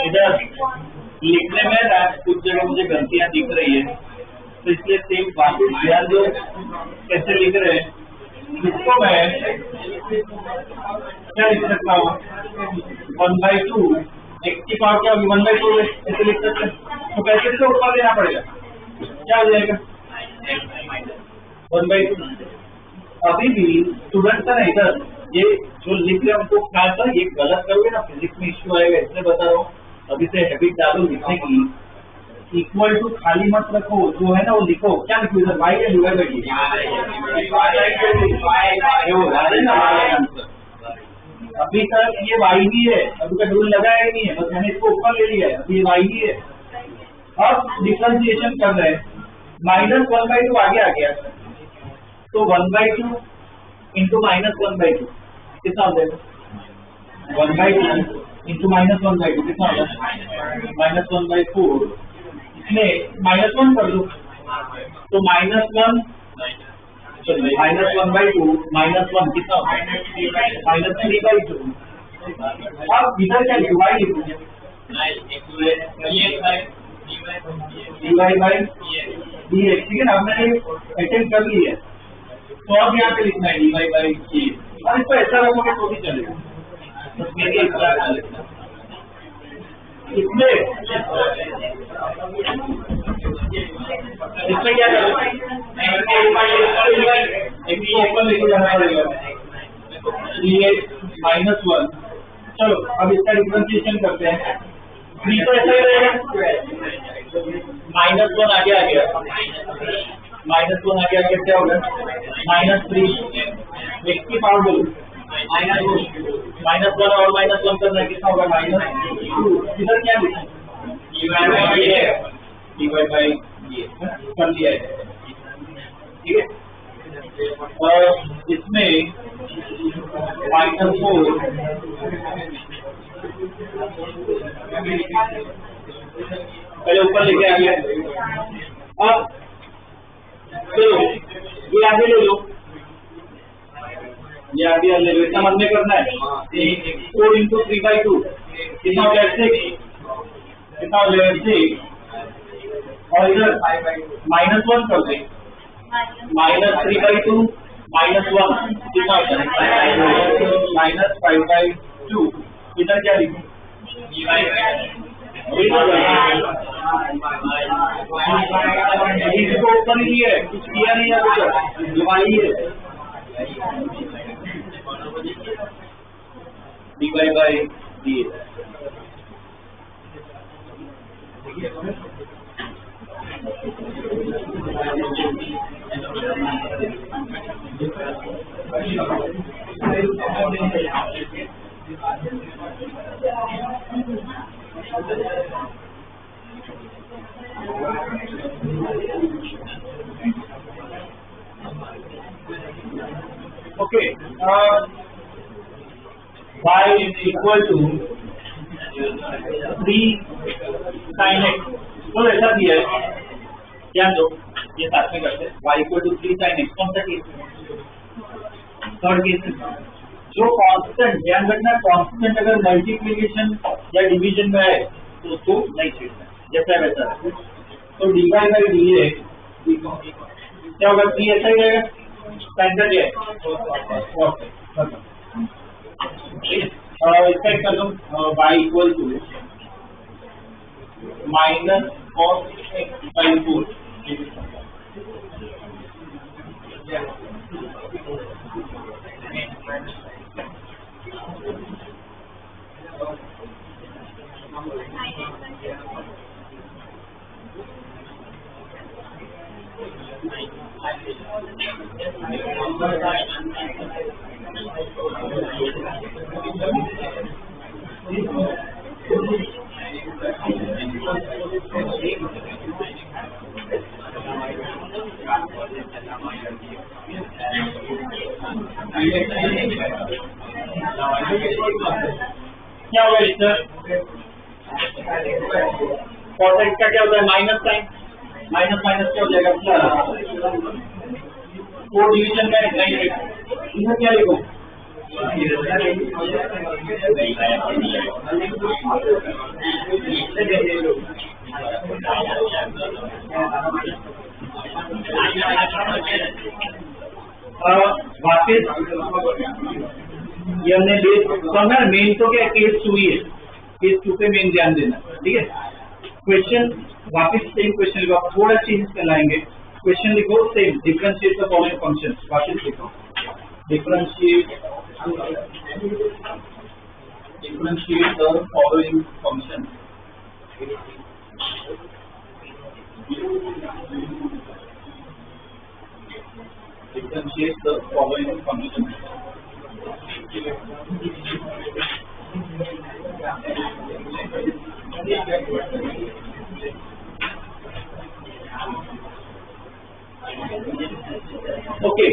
इधर लिखने में कुछ जगह मुझे गलतियाँ दिख रही है, तो इसलिए सेम बात ध्यान दो कैसे लिख रहे हैं। इसको मैं क्या लिख सकता हूँ, 1/2 x की पावर क्या होगी, 1/2 ऐसे लिख सकते हैं। तो कैसे तो ऊपर देना पड़ेगा, क्या हो जाएगा 1/2। अभी भी स्टूडेंट का नहीं सर, ये जो लिख रहे हैं उनको ख्याल कर, ये गलत करोगे ना फिजिक्स में इश्यू आएगा, इसलिए बता रहा हूँ। अभी से हैबिट डालो लिखने की, इक्वल टू खाली मत रखो, जो है ना वो लिखो। क्या लिखो इधर, y या डिवाइड बाय डी, अभी तक ये y ही है, अभी तक रूल लगाया ही नहीं है, बस मैंने इसको ऊपर ले लिया है, अभी ये y ही है। अब डिफरेंशिएशन कर रहे हैं, -1/2 आगे आ गया, तो 1/2 इंटू -1/2 कितना हो जाएगा, 1/2 इंटू -1/2 कितना हो जाएगा, -1/4। इसमें -1 कर दो, तो -1 -1/2 -1 कितना होगा, -3/2। अब इधर क्या लिखो, y लिखो, dx, ठीक है ना। अब मैंने अटेंड कर लिया है, तो अब यहाँ पे लिखना है dy/dx, और इसको ऐसा रखोगे तो भी चलेगा। इसमें क्या करो, ऊपर लेके जाना पड़ेगा, -1। चलो अब इसका डिफरेंशिएशन करते हैं, 3 तो ऐसा ही रहेगा, -1 आगे आ गया, -1 आगे आ गया, क्या होगा -3 x की पावर बोलो, -1 और -1 करना कितना होगा, -2। इधर क्या लिखा, कर लिया है, ठीक है। और इसमें -4 पहले ऊपर लेके आ गया। अब चलो ये आगे ले लो, ये आगे ले लो, इतना मन में करना है। 4 इंटू 3/2 कितना हो जाएगा, 6 कितना हो जाएगा, 6। और इधर -1 कर दें, -3/2 -1 कितना हो जाएगा, -5/2। इधर क्या लिखूं, इसको ऊपर ही है, कुछ किया नहीं है, डिवाइड है, dy/dx। Okay, y is equal to 3 sin x। तो ऐसा दिया है, ध्यान दो, ये साथ में करते हैं। y equal to 3 sin x, कौन सा केस? Third case. जो कांस्टेंट, ध्यान रखना, कांस्टेंट अगर मल्टीप्लिकेशन या डिवीजन में है तो उसको नहीं छेड़ना, जैसा वैसा। तो dy बाई dx क्या होगा? 3 ऐसा ही रहेगा, स्टैंडर्ड है। इसका कर दूं y equal to minus cos x by 4। क्या होगा इसका? cos x का क्या होता है? माइनस साइन, माइनस माइनस क्या हो जाएगा? प्लस। 4 डिवीजन में नहीं है, इसमें क्या लिखो? वापिस ये हमने ले समझा। मेन तो क्या, केस 2 ही है, केस 2 पे मेन ध्यान देना, ठीक है। क्वेश्चन वापिस सेम क्वेश्चन लिखो, थोड़ा चेंज कराएंगे। क्वेश्चन लिखो same, differentiate the following function. वापिस लिखो differentiate the following function. Differentiate the following function। Okay,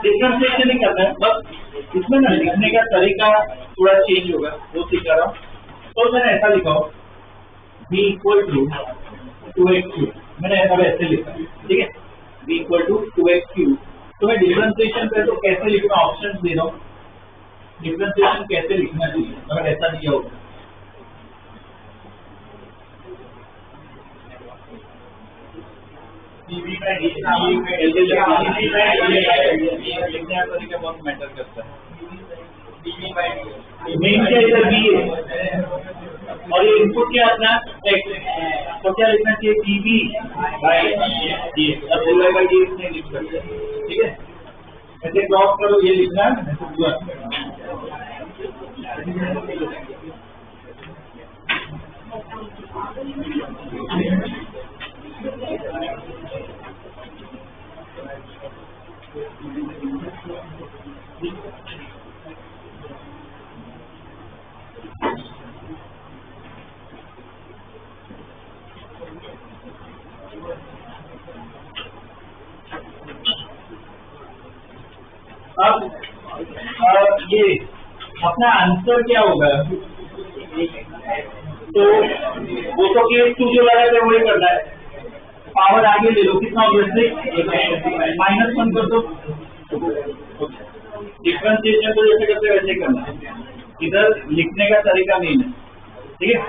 differentiation नहीं करना है, बस इसमें ना लिखने का तरीका थोड़ा चेंज होगा, वो सिखा रहा हूँ। तो मैंने ऐसा लिखा हो b इक्वल टू 2x3, मैंने अब ऐसे लिखा, ठीक है। b equal to 2x3। तो मैं डिफरेंशिएशन पे तो कैसे लिखना, ऑप्शन दे रहा हूँ, डिफरेंशिएशन कैसे लिखना चाहिए अगर ऐसा दिया होगा। लिखने का तरीका बहुत मैटर करता है। मेन क्या इधर b है और ये इनपुट क्या अपना x, तो क्या लिखना चाहिए? dv by dx। अब dy बाई dx नहीं लिख सकते, ठीक है। ऐसे क्रॉस करो, ये लिखना है। अब ये अपना आंसर क्या होगा? तो वो तो केस 2 जो लगा था वही करना है। पावर आगे ले लो, कितना ऑब्वियसली -1 कर दो। डिफरेंशिएशन तो जैसे करते वैसे करना है, इधर लिखने का तरीका नहीं है, ठीक है।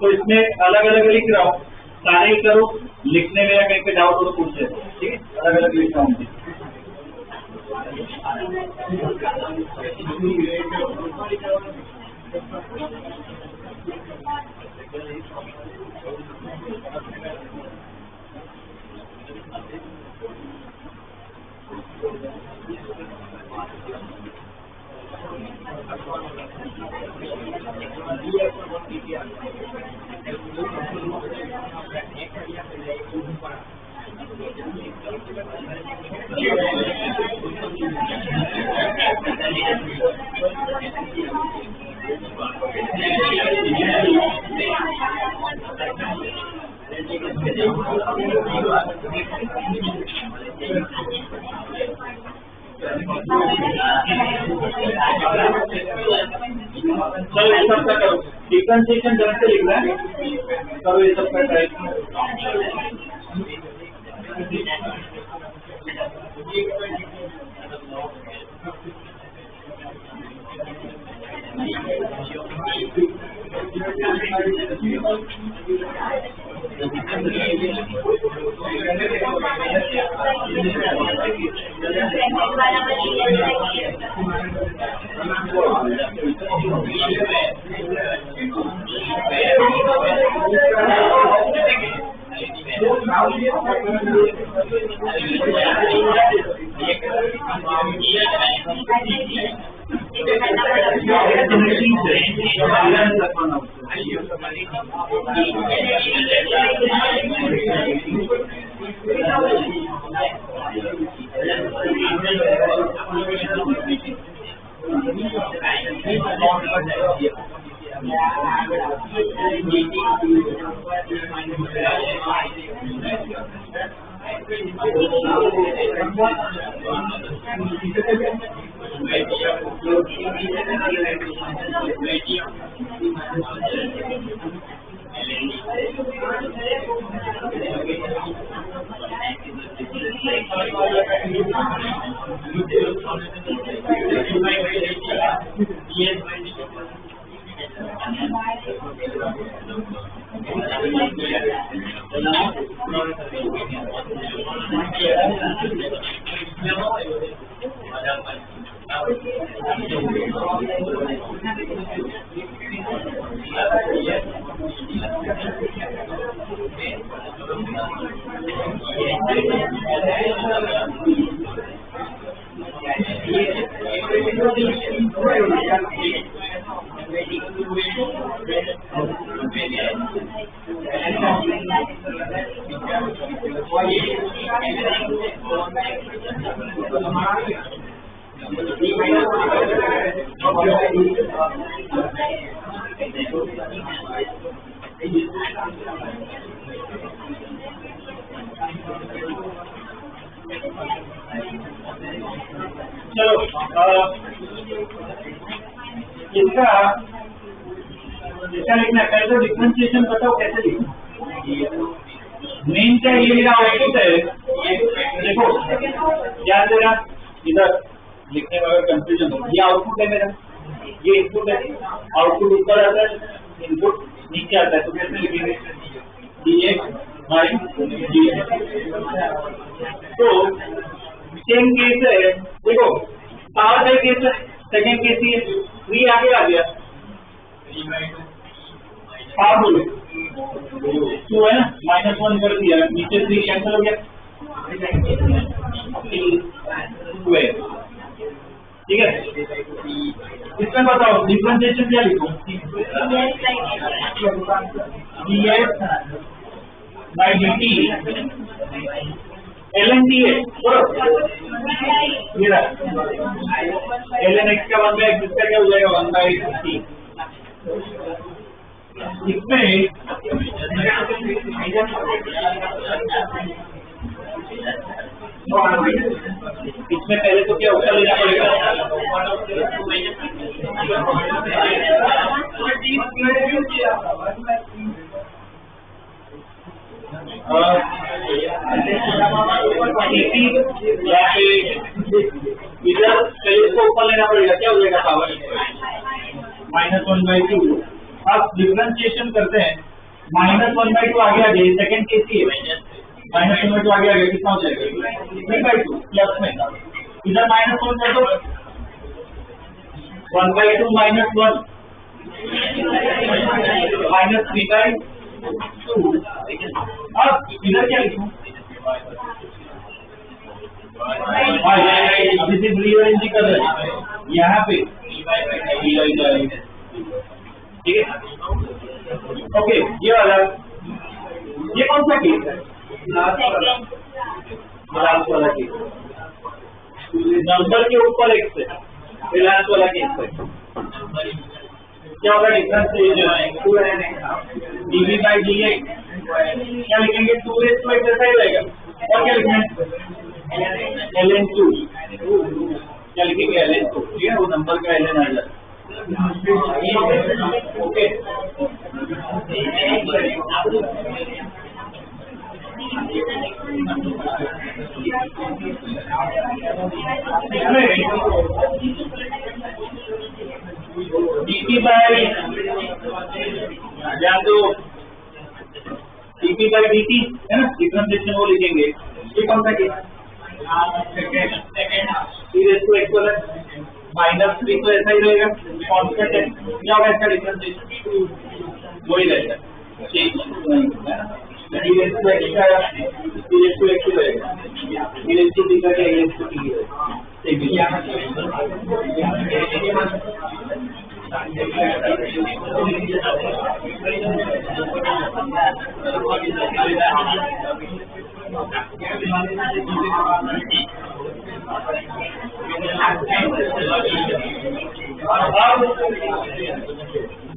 तो इसमें अलग अलग लिख रहा हूँ, सारे ही करो, लिखने में या कहीं पे डाउट हो तो पूछ लेते, ठीक है। अलग अलग लिख रहा हूँ। चलो ये सब का करो, डिफरेंशिएशन ढंग से लिखना है, करो ये सब का ट्राई। चलो इसका लिखना है, पहले तो डिफरेंशिएशन बताओ कैसे लिखना। मेन क्या ये मेरा आउटपुट है, देखो याद देना, इधर लिखने में अगर कंफ्यूजन हो, ये आउटपुट है मेरा, ये इनपुट है, आउटपुट ऊपर आता है, इनपुट नीचे आता है, तो कैसे लिखेंगे dx by dx। तो सेम केस है, देखो पावर का केस है, सेकेंड केस ये 3 आगे आ गया, पावर बोलो 2 है ना, -1 कर दिया, नीचे 3 कैंसिल हो गया, ठीक है। इसमें बताओ डिफरेंशिएशन क्या लिखूं, dx by dt ln t है, मेरा ln x का 1/x, इसका क्या हो जाएगा 1/t। इसमें पहले तो क्या उत्तर लेना पड़ेगा, इधर पहले इसको ऊपर लेना पड़ेगा, क्या हो जाएगा पावर -1/2। अब डिफरेंशिएशन करते हैं, -1/2 आगे आ गया, सेकंड केस ही है, -1/2 आगे आ गया, कितना हो जाएगा 3/2 प्लस में, इधर -1 कर दो, 1/2 -1 -3/2। अब इधर क्या लिखूं, अभी से रीअरेंज कर रहे हैं यहाँ पे, ठीक है। ओके, ये वाला, ये कौन सा केस है, लास्ट वाला केस, नंबर के ऊपर x है, लास्ट वाला केस है, क्या होगा differentiation to n dv by d x क्या लिखेंगे 2 जैसा ही रहेगा और क्या लिखेंगे ln2 क्या लिखेंगे ln2 ठीक है वो नंबर का ln आ जाता ओके डीपी बाई या तो डीपी बाई डीटी है ना डिफरेंशिएशन वो लिखेंगे ये कौन सा केस -3 तो ऐसा ही रहेगा कांस्टेंट है क्या होगा इसका डिफरेंशिएशन वही रहेगा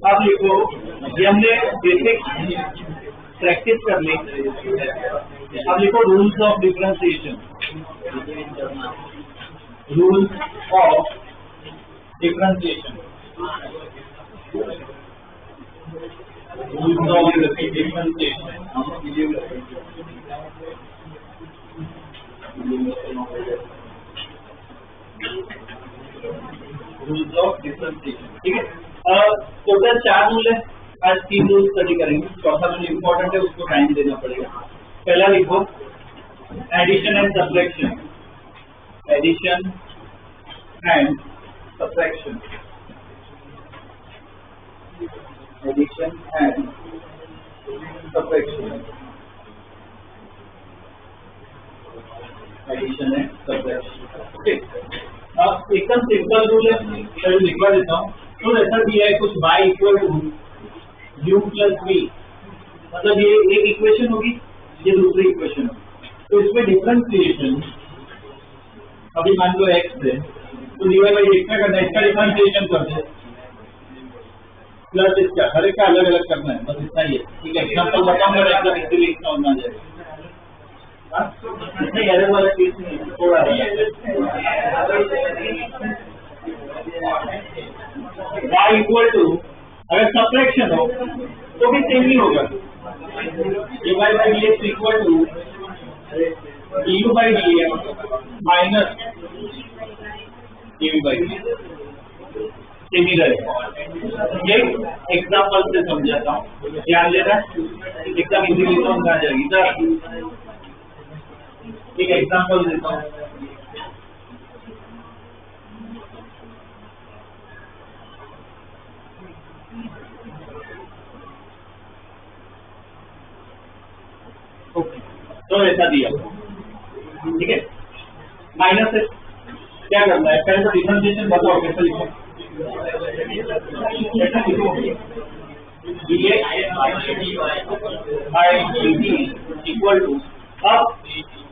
अब लिखो ये हमने बेसिक प्रैक्टिस कर ली अब लिखो rules of differentiation rules of differentiation rules of differentiation rules of differentiation ठीक है टोटल 4 रूल है आज 3 रूल स्टडी करेंगे चौथा रूल इम्पोर्टेंट है उसको टाइम देना पड़ेगा पहला लिखो addition and subtraction addition and subtraction addition and subtraction addition and subtraction okay अब एकदम सिंपल रूल है मैं लिखवा देता हूँ तो ऐसा दिया है कुछ y equal to u plus v मतलब ये एक इक्वेशन होगी ये दूसरी इक्वेशन होगी तो इसमें डिफरेंशिएशन अभी मान लो x है तो dy बाई dx में करना है इसका डिफरेंशिएशन कर दे प्लस इसका हर एक का अलग अलग करना है बस इतना ही है ठीक है एग्जांपल बताऊंगा एकदम इजीली इसका होना जाएगा इसमें एरर वाला केस नहीं है थोड़ा y इक्वल टू अगर सब्ट्रैक्शन हो तो भी सेम ही होगा dy by dx equal to du by dx minus dv by dx same ही रहेगा ये एग्जाम्पल से समझाता हूँ ध्यान देना एकदम इजीली समझ आ जाएगी एक एग्जाम्पल देता हूँ ओके तो ऐसा दिया ठीक है माइनस से क्या करना है पहले तो डिफरेंशिएशन बताओ कैसे लिखो कैसे लिखो इक्वल टू अब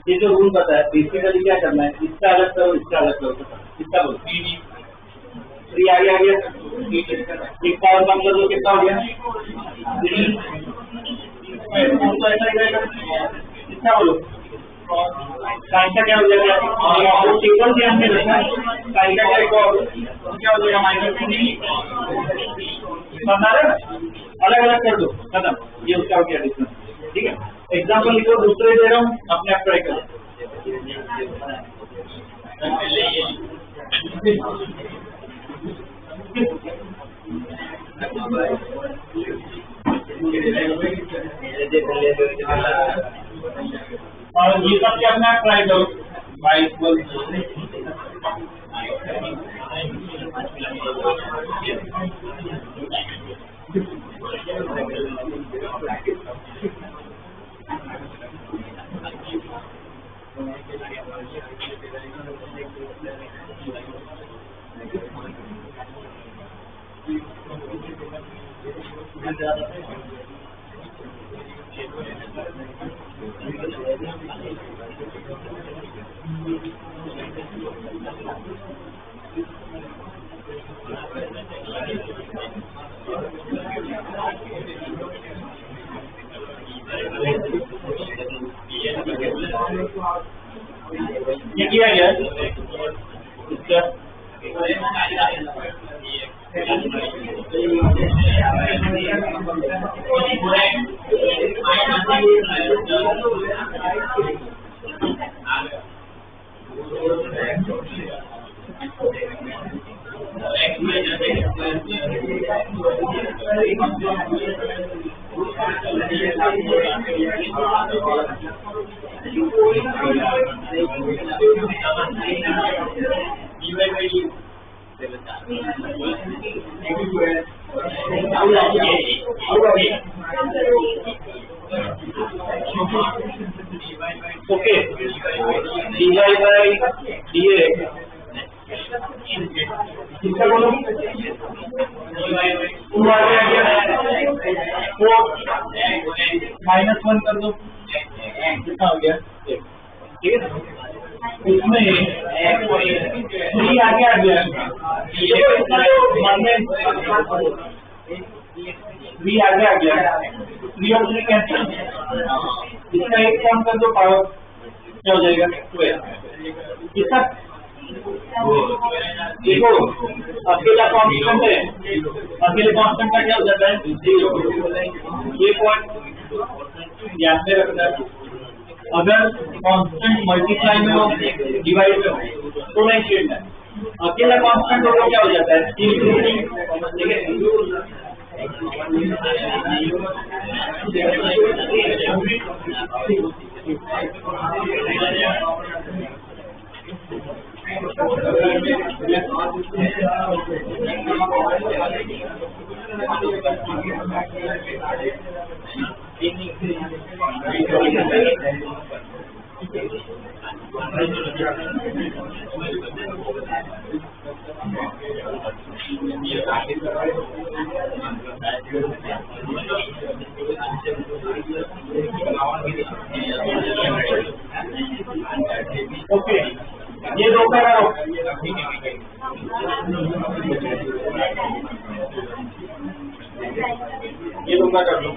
ये जो रूल बताया बेसिकली क्या करना है इसका अलग करो इसका अलग करो इसका बोलो 3 आ गया एक पावर कम कर दो कितना हो गया 3 तो ऐसा ही रहेगा कितना बोलो साइन का क्या हो जाएगा टेबल ध्यान में रखना साइन का क्या हो जाएगा -3 समझा रहे ना अलग अलग कर दो खत्म ये उसका हो गया डिफरेंस ठीक है एग्जाम्पल लिखो दूसरे दे रहा हूँ अपने आप ट्राई करो और ये सब क्या अपने आप ट्राई करो y इक्वल ये किया गया इसका ओके dy by dx किसका बोलो -1 कर दो कितना हो गया ठीक है इसमें 3 आगे आ गया 3 आगे आ गया 3 और 3 कैंसिल इसका एक काम कर दो पावर क्या हो जाएगा 12 किसका देखो अकेला कांस्टेंट है अकेले कांस्टेंट का क्या हो जाता है 0 ये पॉइंट ध्यान में रखना अगर कांस्टेंट मल्टीप्लाई में हो डिवाइड में हो तो नहीं छेड़ना अकेला कांस्टेंट हो तो क्या हो जाता है 3 ठीक है ओके ये दो का करो ये दो का कर लो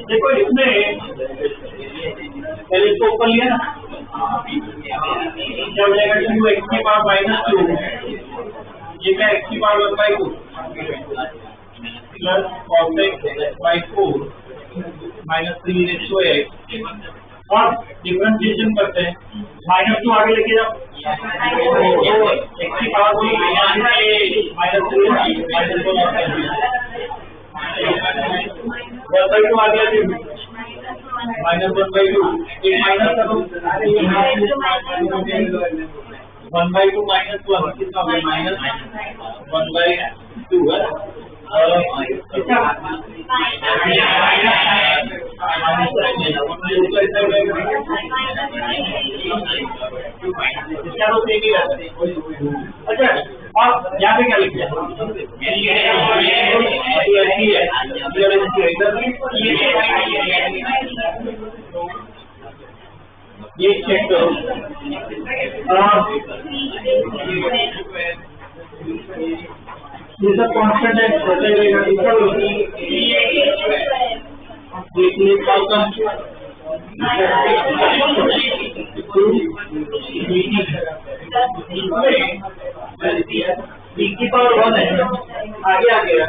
देखो इसमें पहले इसको ऊपर लिया ना, जब लेगा 2x के पावर -2 ये क्या x की power 1/2 plus cos x by 4 minus 3x और डिफरेंशिएशन करते हैं -2 आगे लेके जाओ x की पावर -1/2 आ गया -1/2 एक माइनस करो 1/2 -1 कितना हो गया -1/2 है अच्छा अब यहाँ पे क्या लिख दिया ये चेक करो ये सब कांस्टेंट है की पावर 1 है आगे आ गया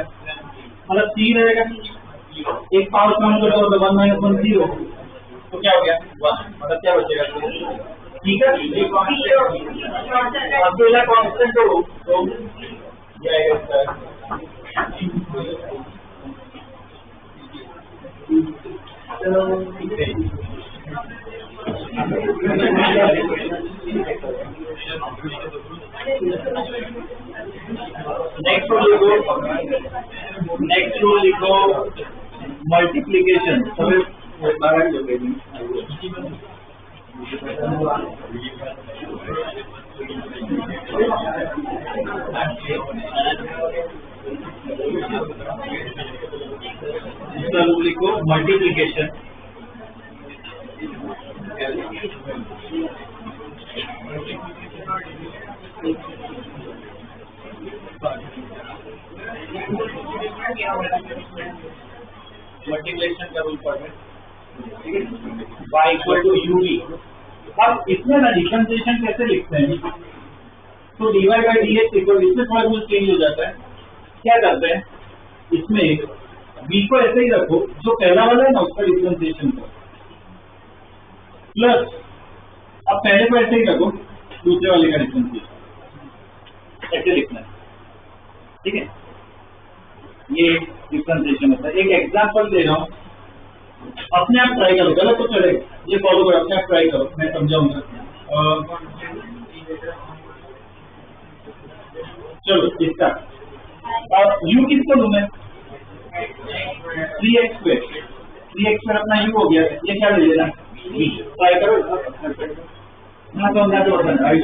मतलब 3 रहेगा एक पावर कम करो तो 1 - 1 0 तो क्या हो गया 1 मतलब क्या बचेगा ठीक है अकेला कांस्टेंट हो तो नेक्स्ट रूल लिखो मल्टीप्लिकेशन लिखो मल्टीप्लिकेशन मल्टीप्लिकेशन का रूल पढ़ y इक्वल टू ub। अब इसमें ना डिफरेंशिएशन कैसे लिखते हैं तो dy by dx इक्वल इसमें थोड़ा रूल चेंज हो जाता है क्या करते हैं इसमें b को ऐसे ही रखो जो पहला वाला है ना उसका डिफरेंशिएशन करो प्लस अब पहले को ऐसे ही रखो दूसरे वाले का डिफरेंशिएशन ऐसे लिखना है ठीक है ये डिफरेंशिएशन होता है। एक एग्जांपल दे रहा हूँ अपने आप ट्राई करो गलत तो चलेगा ये फॉलो करो अपने आप ट्राई करो मैं समझाऊंगा चलो इसका u किसको लूं मैं 3x² अपना u हो गया ये क्या ले लेना ट्राई करो ना तो अंदाजा होता है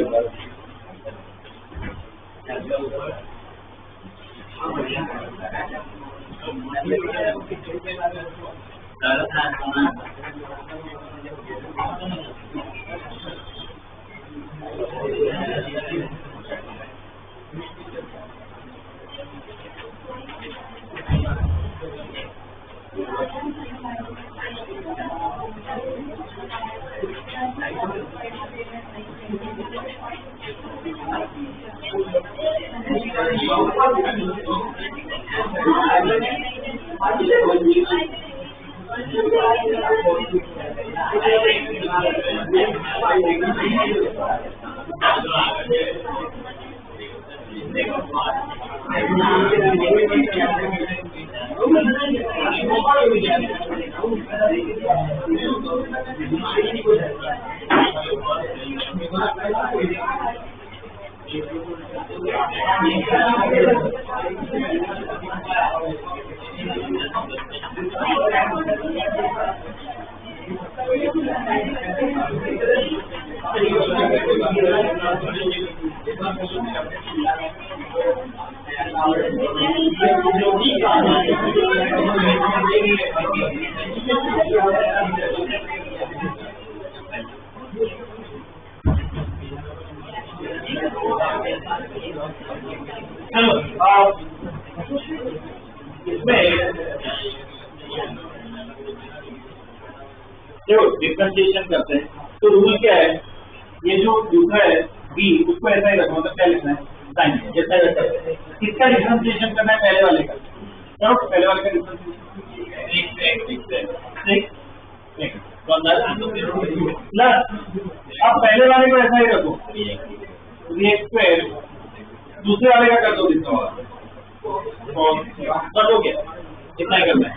डिफरेंशिएशन करते हैं तो रूल क्या है ये जो दूसरा है b उसको ऐसा ही रखो मतलब क्या लिखना है साइन जैसा वैसा। किसका डिफरेंशिएशन करना है? पहले वाले का। चलो पहले वाले का डिफरेंशिएशन प्लस, अब पहले वाले को ऐसा ही रखो, 3x², दूसरे वाले का कर दो कितना होगा, कट हो गया, इतना ही करना है,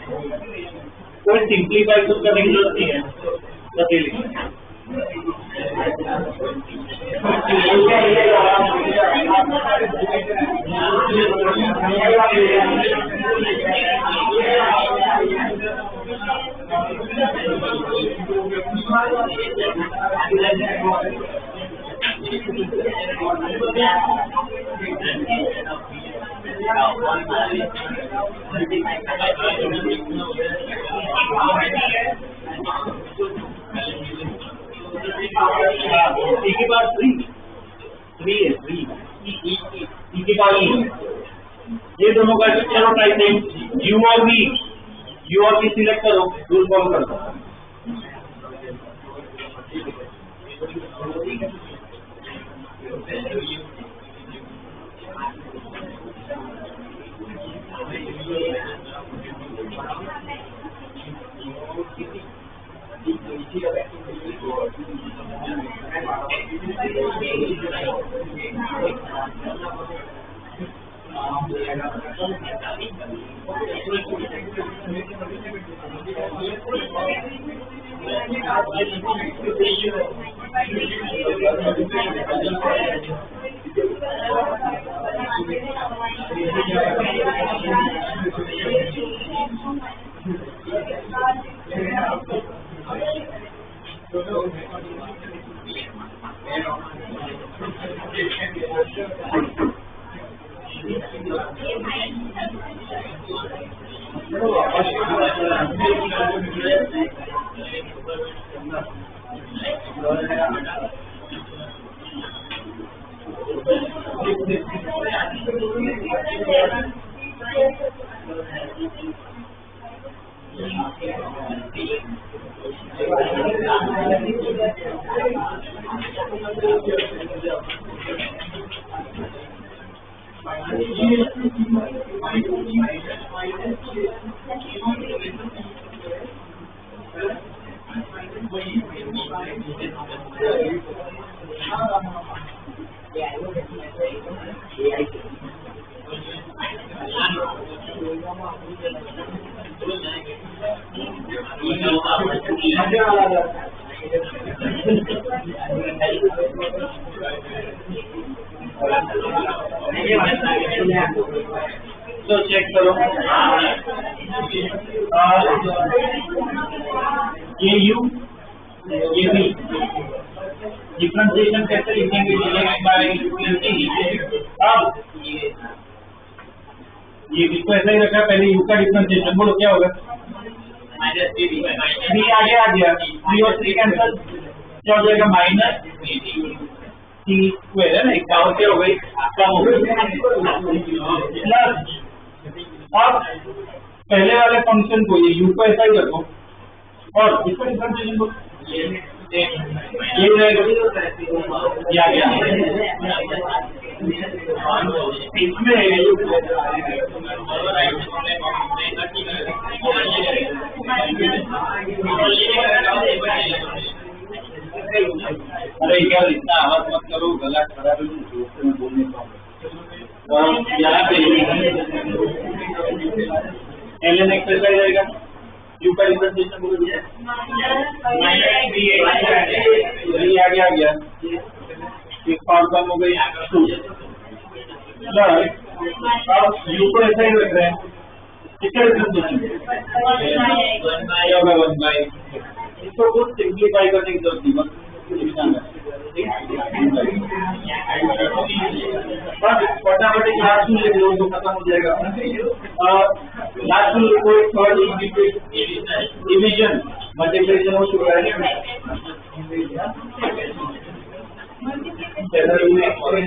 कोई सिंप्लीफाई कुछ करने की जरूरत नहीं है, बस ये लिखना है। के पास 3 है, 3 के पास ये दोनों का चलो टाइप नेम यू और वी सिलेक्ट करो, रूल फॉलो कर दो। तो चेक करो, ये यू ये भी डिफरेंशिएशन कैसे लिखेंगे? अब ये इसको ऐसा ही रखा, पहले यू का डिफरेंशिएशन बोलो क्या होगा? -3 आगे आ गया, 3 और 3 कैंसल, क्या हो जाएगा? -t² है ना, एक पावर क्या हो गई? कम हो गई। प्लस अब पहले वाले फंक्शन को ये u को ऐसा ही रखो और इसका डिफरेंशिएशन को ये रहेगा, ये आ गया। इसमें अरे यार इतना आवाज मत करो, गला खराब है, जोर से मैं बोलने पाऊँ। यहाँ पे ln एक्सरसाइज आएगा, यू का डिफरेंशिएशन बोल दिया, आगे आ गया, एक पावर कम हो गई 2। अब यू को ऐसा ही रख रहे हैं, इसका डिफरेंशिएशन होगा 1/, इसको कुछ सिंप्लीफाई करने की जरूरत नहीं, बस फटाफट लास्ट में लिख लो तो खत्म हो जाएगा। लास्ट में कोई थर्ड डिवीजन मल्टीप्लिकेशन हो चुका है,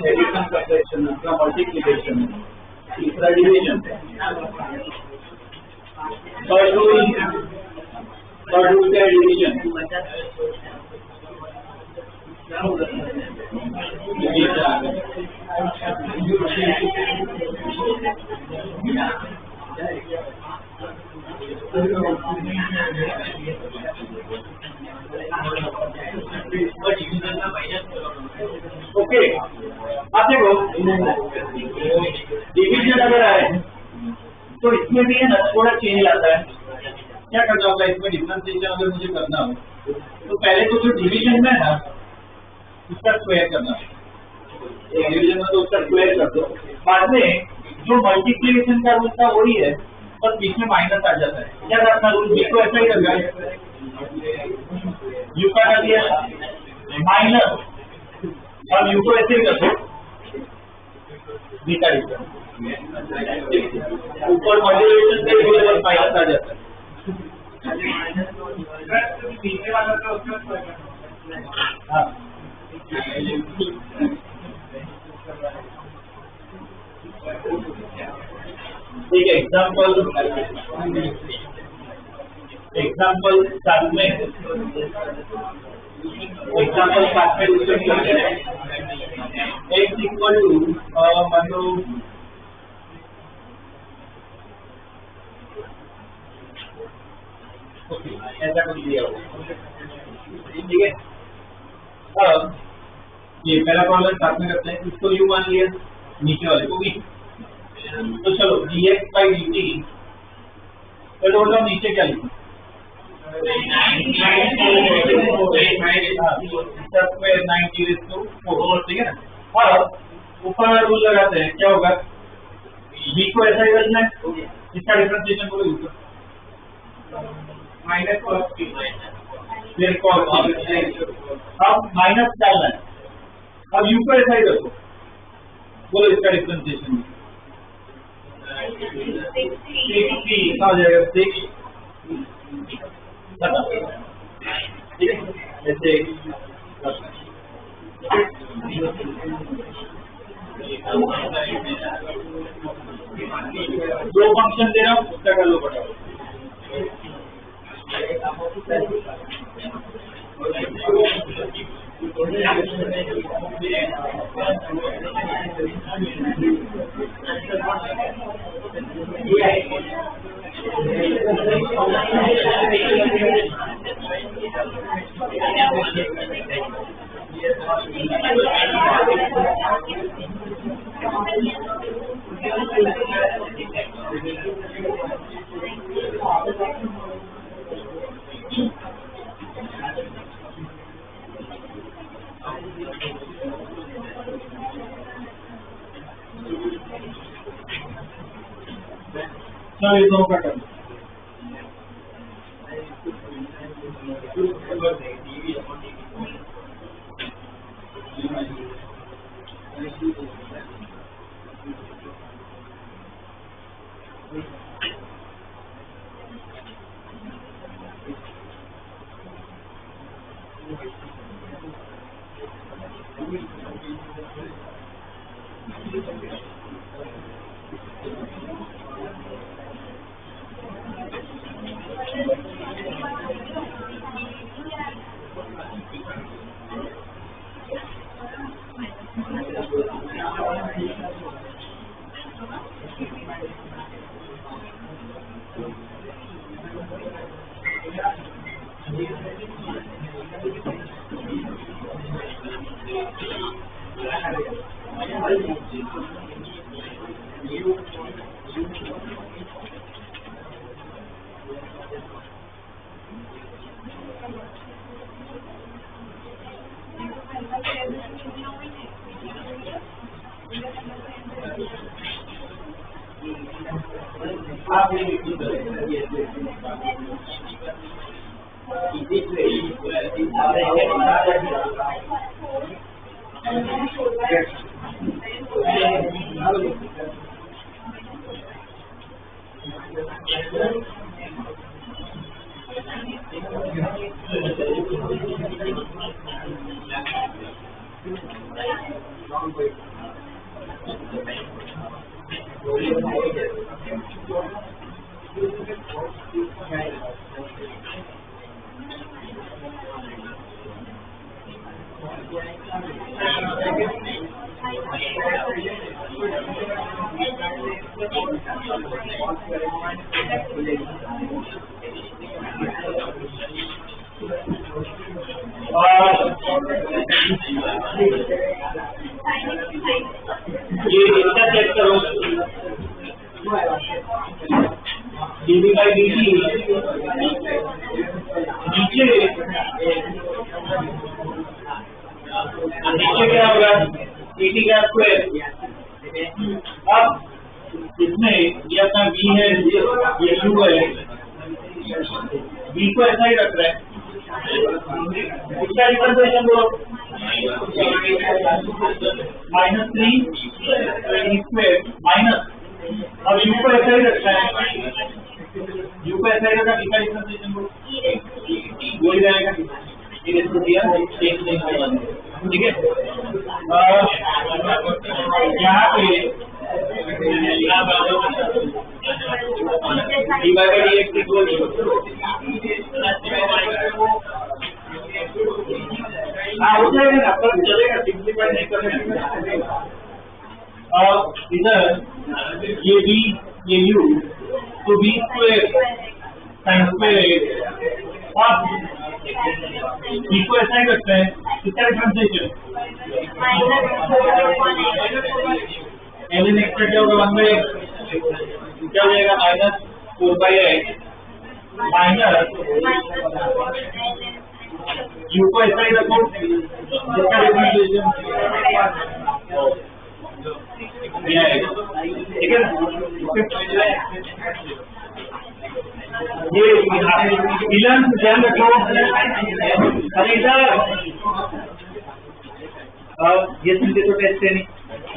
एडिशन सब्ट्रैक्शन, दूसरा मल्टीप्लिकेशन, तीसरा डिवीजन, थर्ड रूल का डिवीजन, डिवीजन अगर आए तो इसमें भी है ना थोड़ा चेंज आता है। क्या करना होगा इसमें डिफरेंशिएशन अगर मुझे करना हो तो पहले तो जो डिवीजन में है ना उसका स्क्वायर करना है। डिवीजन में तो उसका स्क्वायर कर दो, बाद में जो मल्टीप्लिकेशन का रूल था वही है, बस बीच में माइनस आ जाता है। क्या करना रूल बी को ऐसा ही लगा यू का कर दिया माइनस, अब यू को ऐसे ही कर दो बी का ऊपर मल्टीप्लिकेशन से बस माइनस आ जाता है। हाँ एक एग्जाम्पल साथ में x इक्वल टू मान लो ऐसा कुछ दिया होगा, ठीक है। अब ये पहला प्रॉब्लम साथ में करते हैं, इसको u मान लिया, नीचे वाले को v। तो चलो dx by dt, चलो बताओ नीचे क्या लिखूं? स्क्वायर 90 ठीक है ना। अब ऊपर रूल लगाते हैं, क्या होगा b को ऐसा ही रखना है, इसका डिफरेंशिएशन बोलो ऊपर माइनस cos t फिर cos t, अब माइनस डालना है। अब u को ऐसा ही रखो, बोलो इसका डिफरेंशिएशन आ जाएगा 6, ठीक है ऐसे। दो फंक्शन दे रहा हूँ, उसका कर लो फटाफट। ये दोनों का करना आप ये बिल्कुल ये इसका चेक करो, dv by dt नीचे क्या होगा, dt का स्क्वायर। अब इसमें ये अपना v है, ये u है, v को ऐसा ही रख रहा है, इसका डिफरेंशिएशन बोलो -3 स्क्वायर माइनस, अब u को ऐसा ही रखना है, u को ऐसा ही रखा, इसका डिफरेंशिएशन बोलो वो ही रहेगा, इसको दिया चेंज नहीं होगा, ठीक है। यहाँ पे dx इक्वल हो जाएगा ना, पर चलेगा, सिंप्लीफाई नहीं करना। इधर ये v ये u तो v स्क्वायर साइन स्क्वायर, और v को ऐसा ही रखता है, कितना डिफरेंशिएशन ln x क्या होगा 1/x, क्या हो जाएगा -4/x माइनस u को ऐसा ही रखो, जिसका डिफरेंशिएशन ठीक है ना। ये मिलन ध्यान रखो, अरे इधर ये संडे तो टेस्ट है नहीं,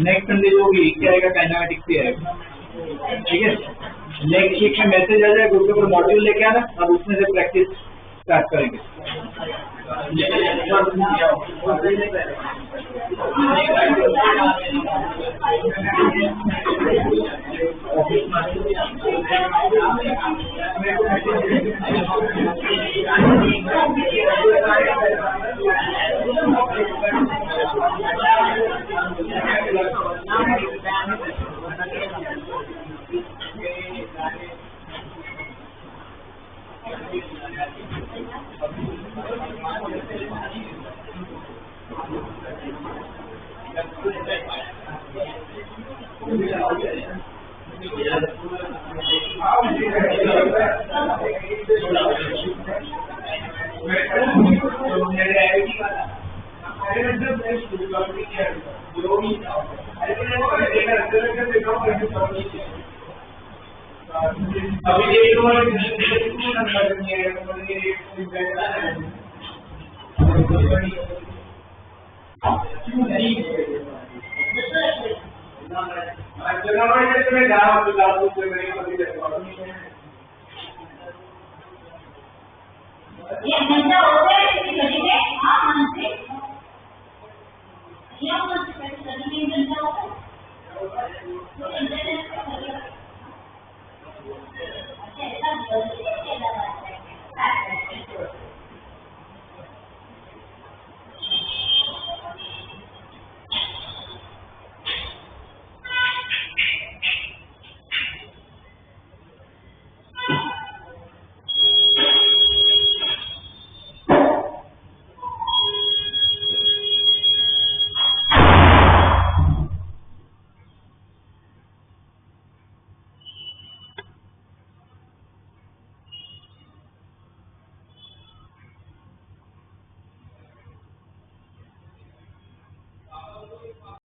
नेक्स्ट संडे जो होगी क्या आएगा, काइनेमेटिक्स पे आएगा, ठीक है। नेक्स्ट वीक में मैसेज आ जाएगा, ग्रुप पर मॉड्यूल लेके आना, अब उसमें से प्रैक्टिस स्टार्ट करेंगे। ये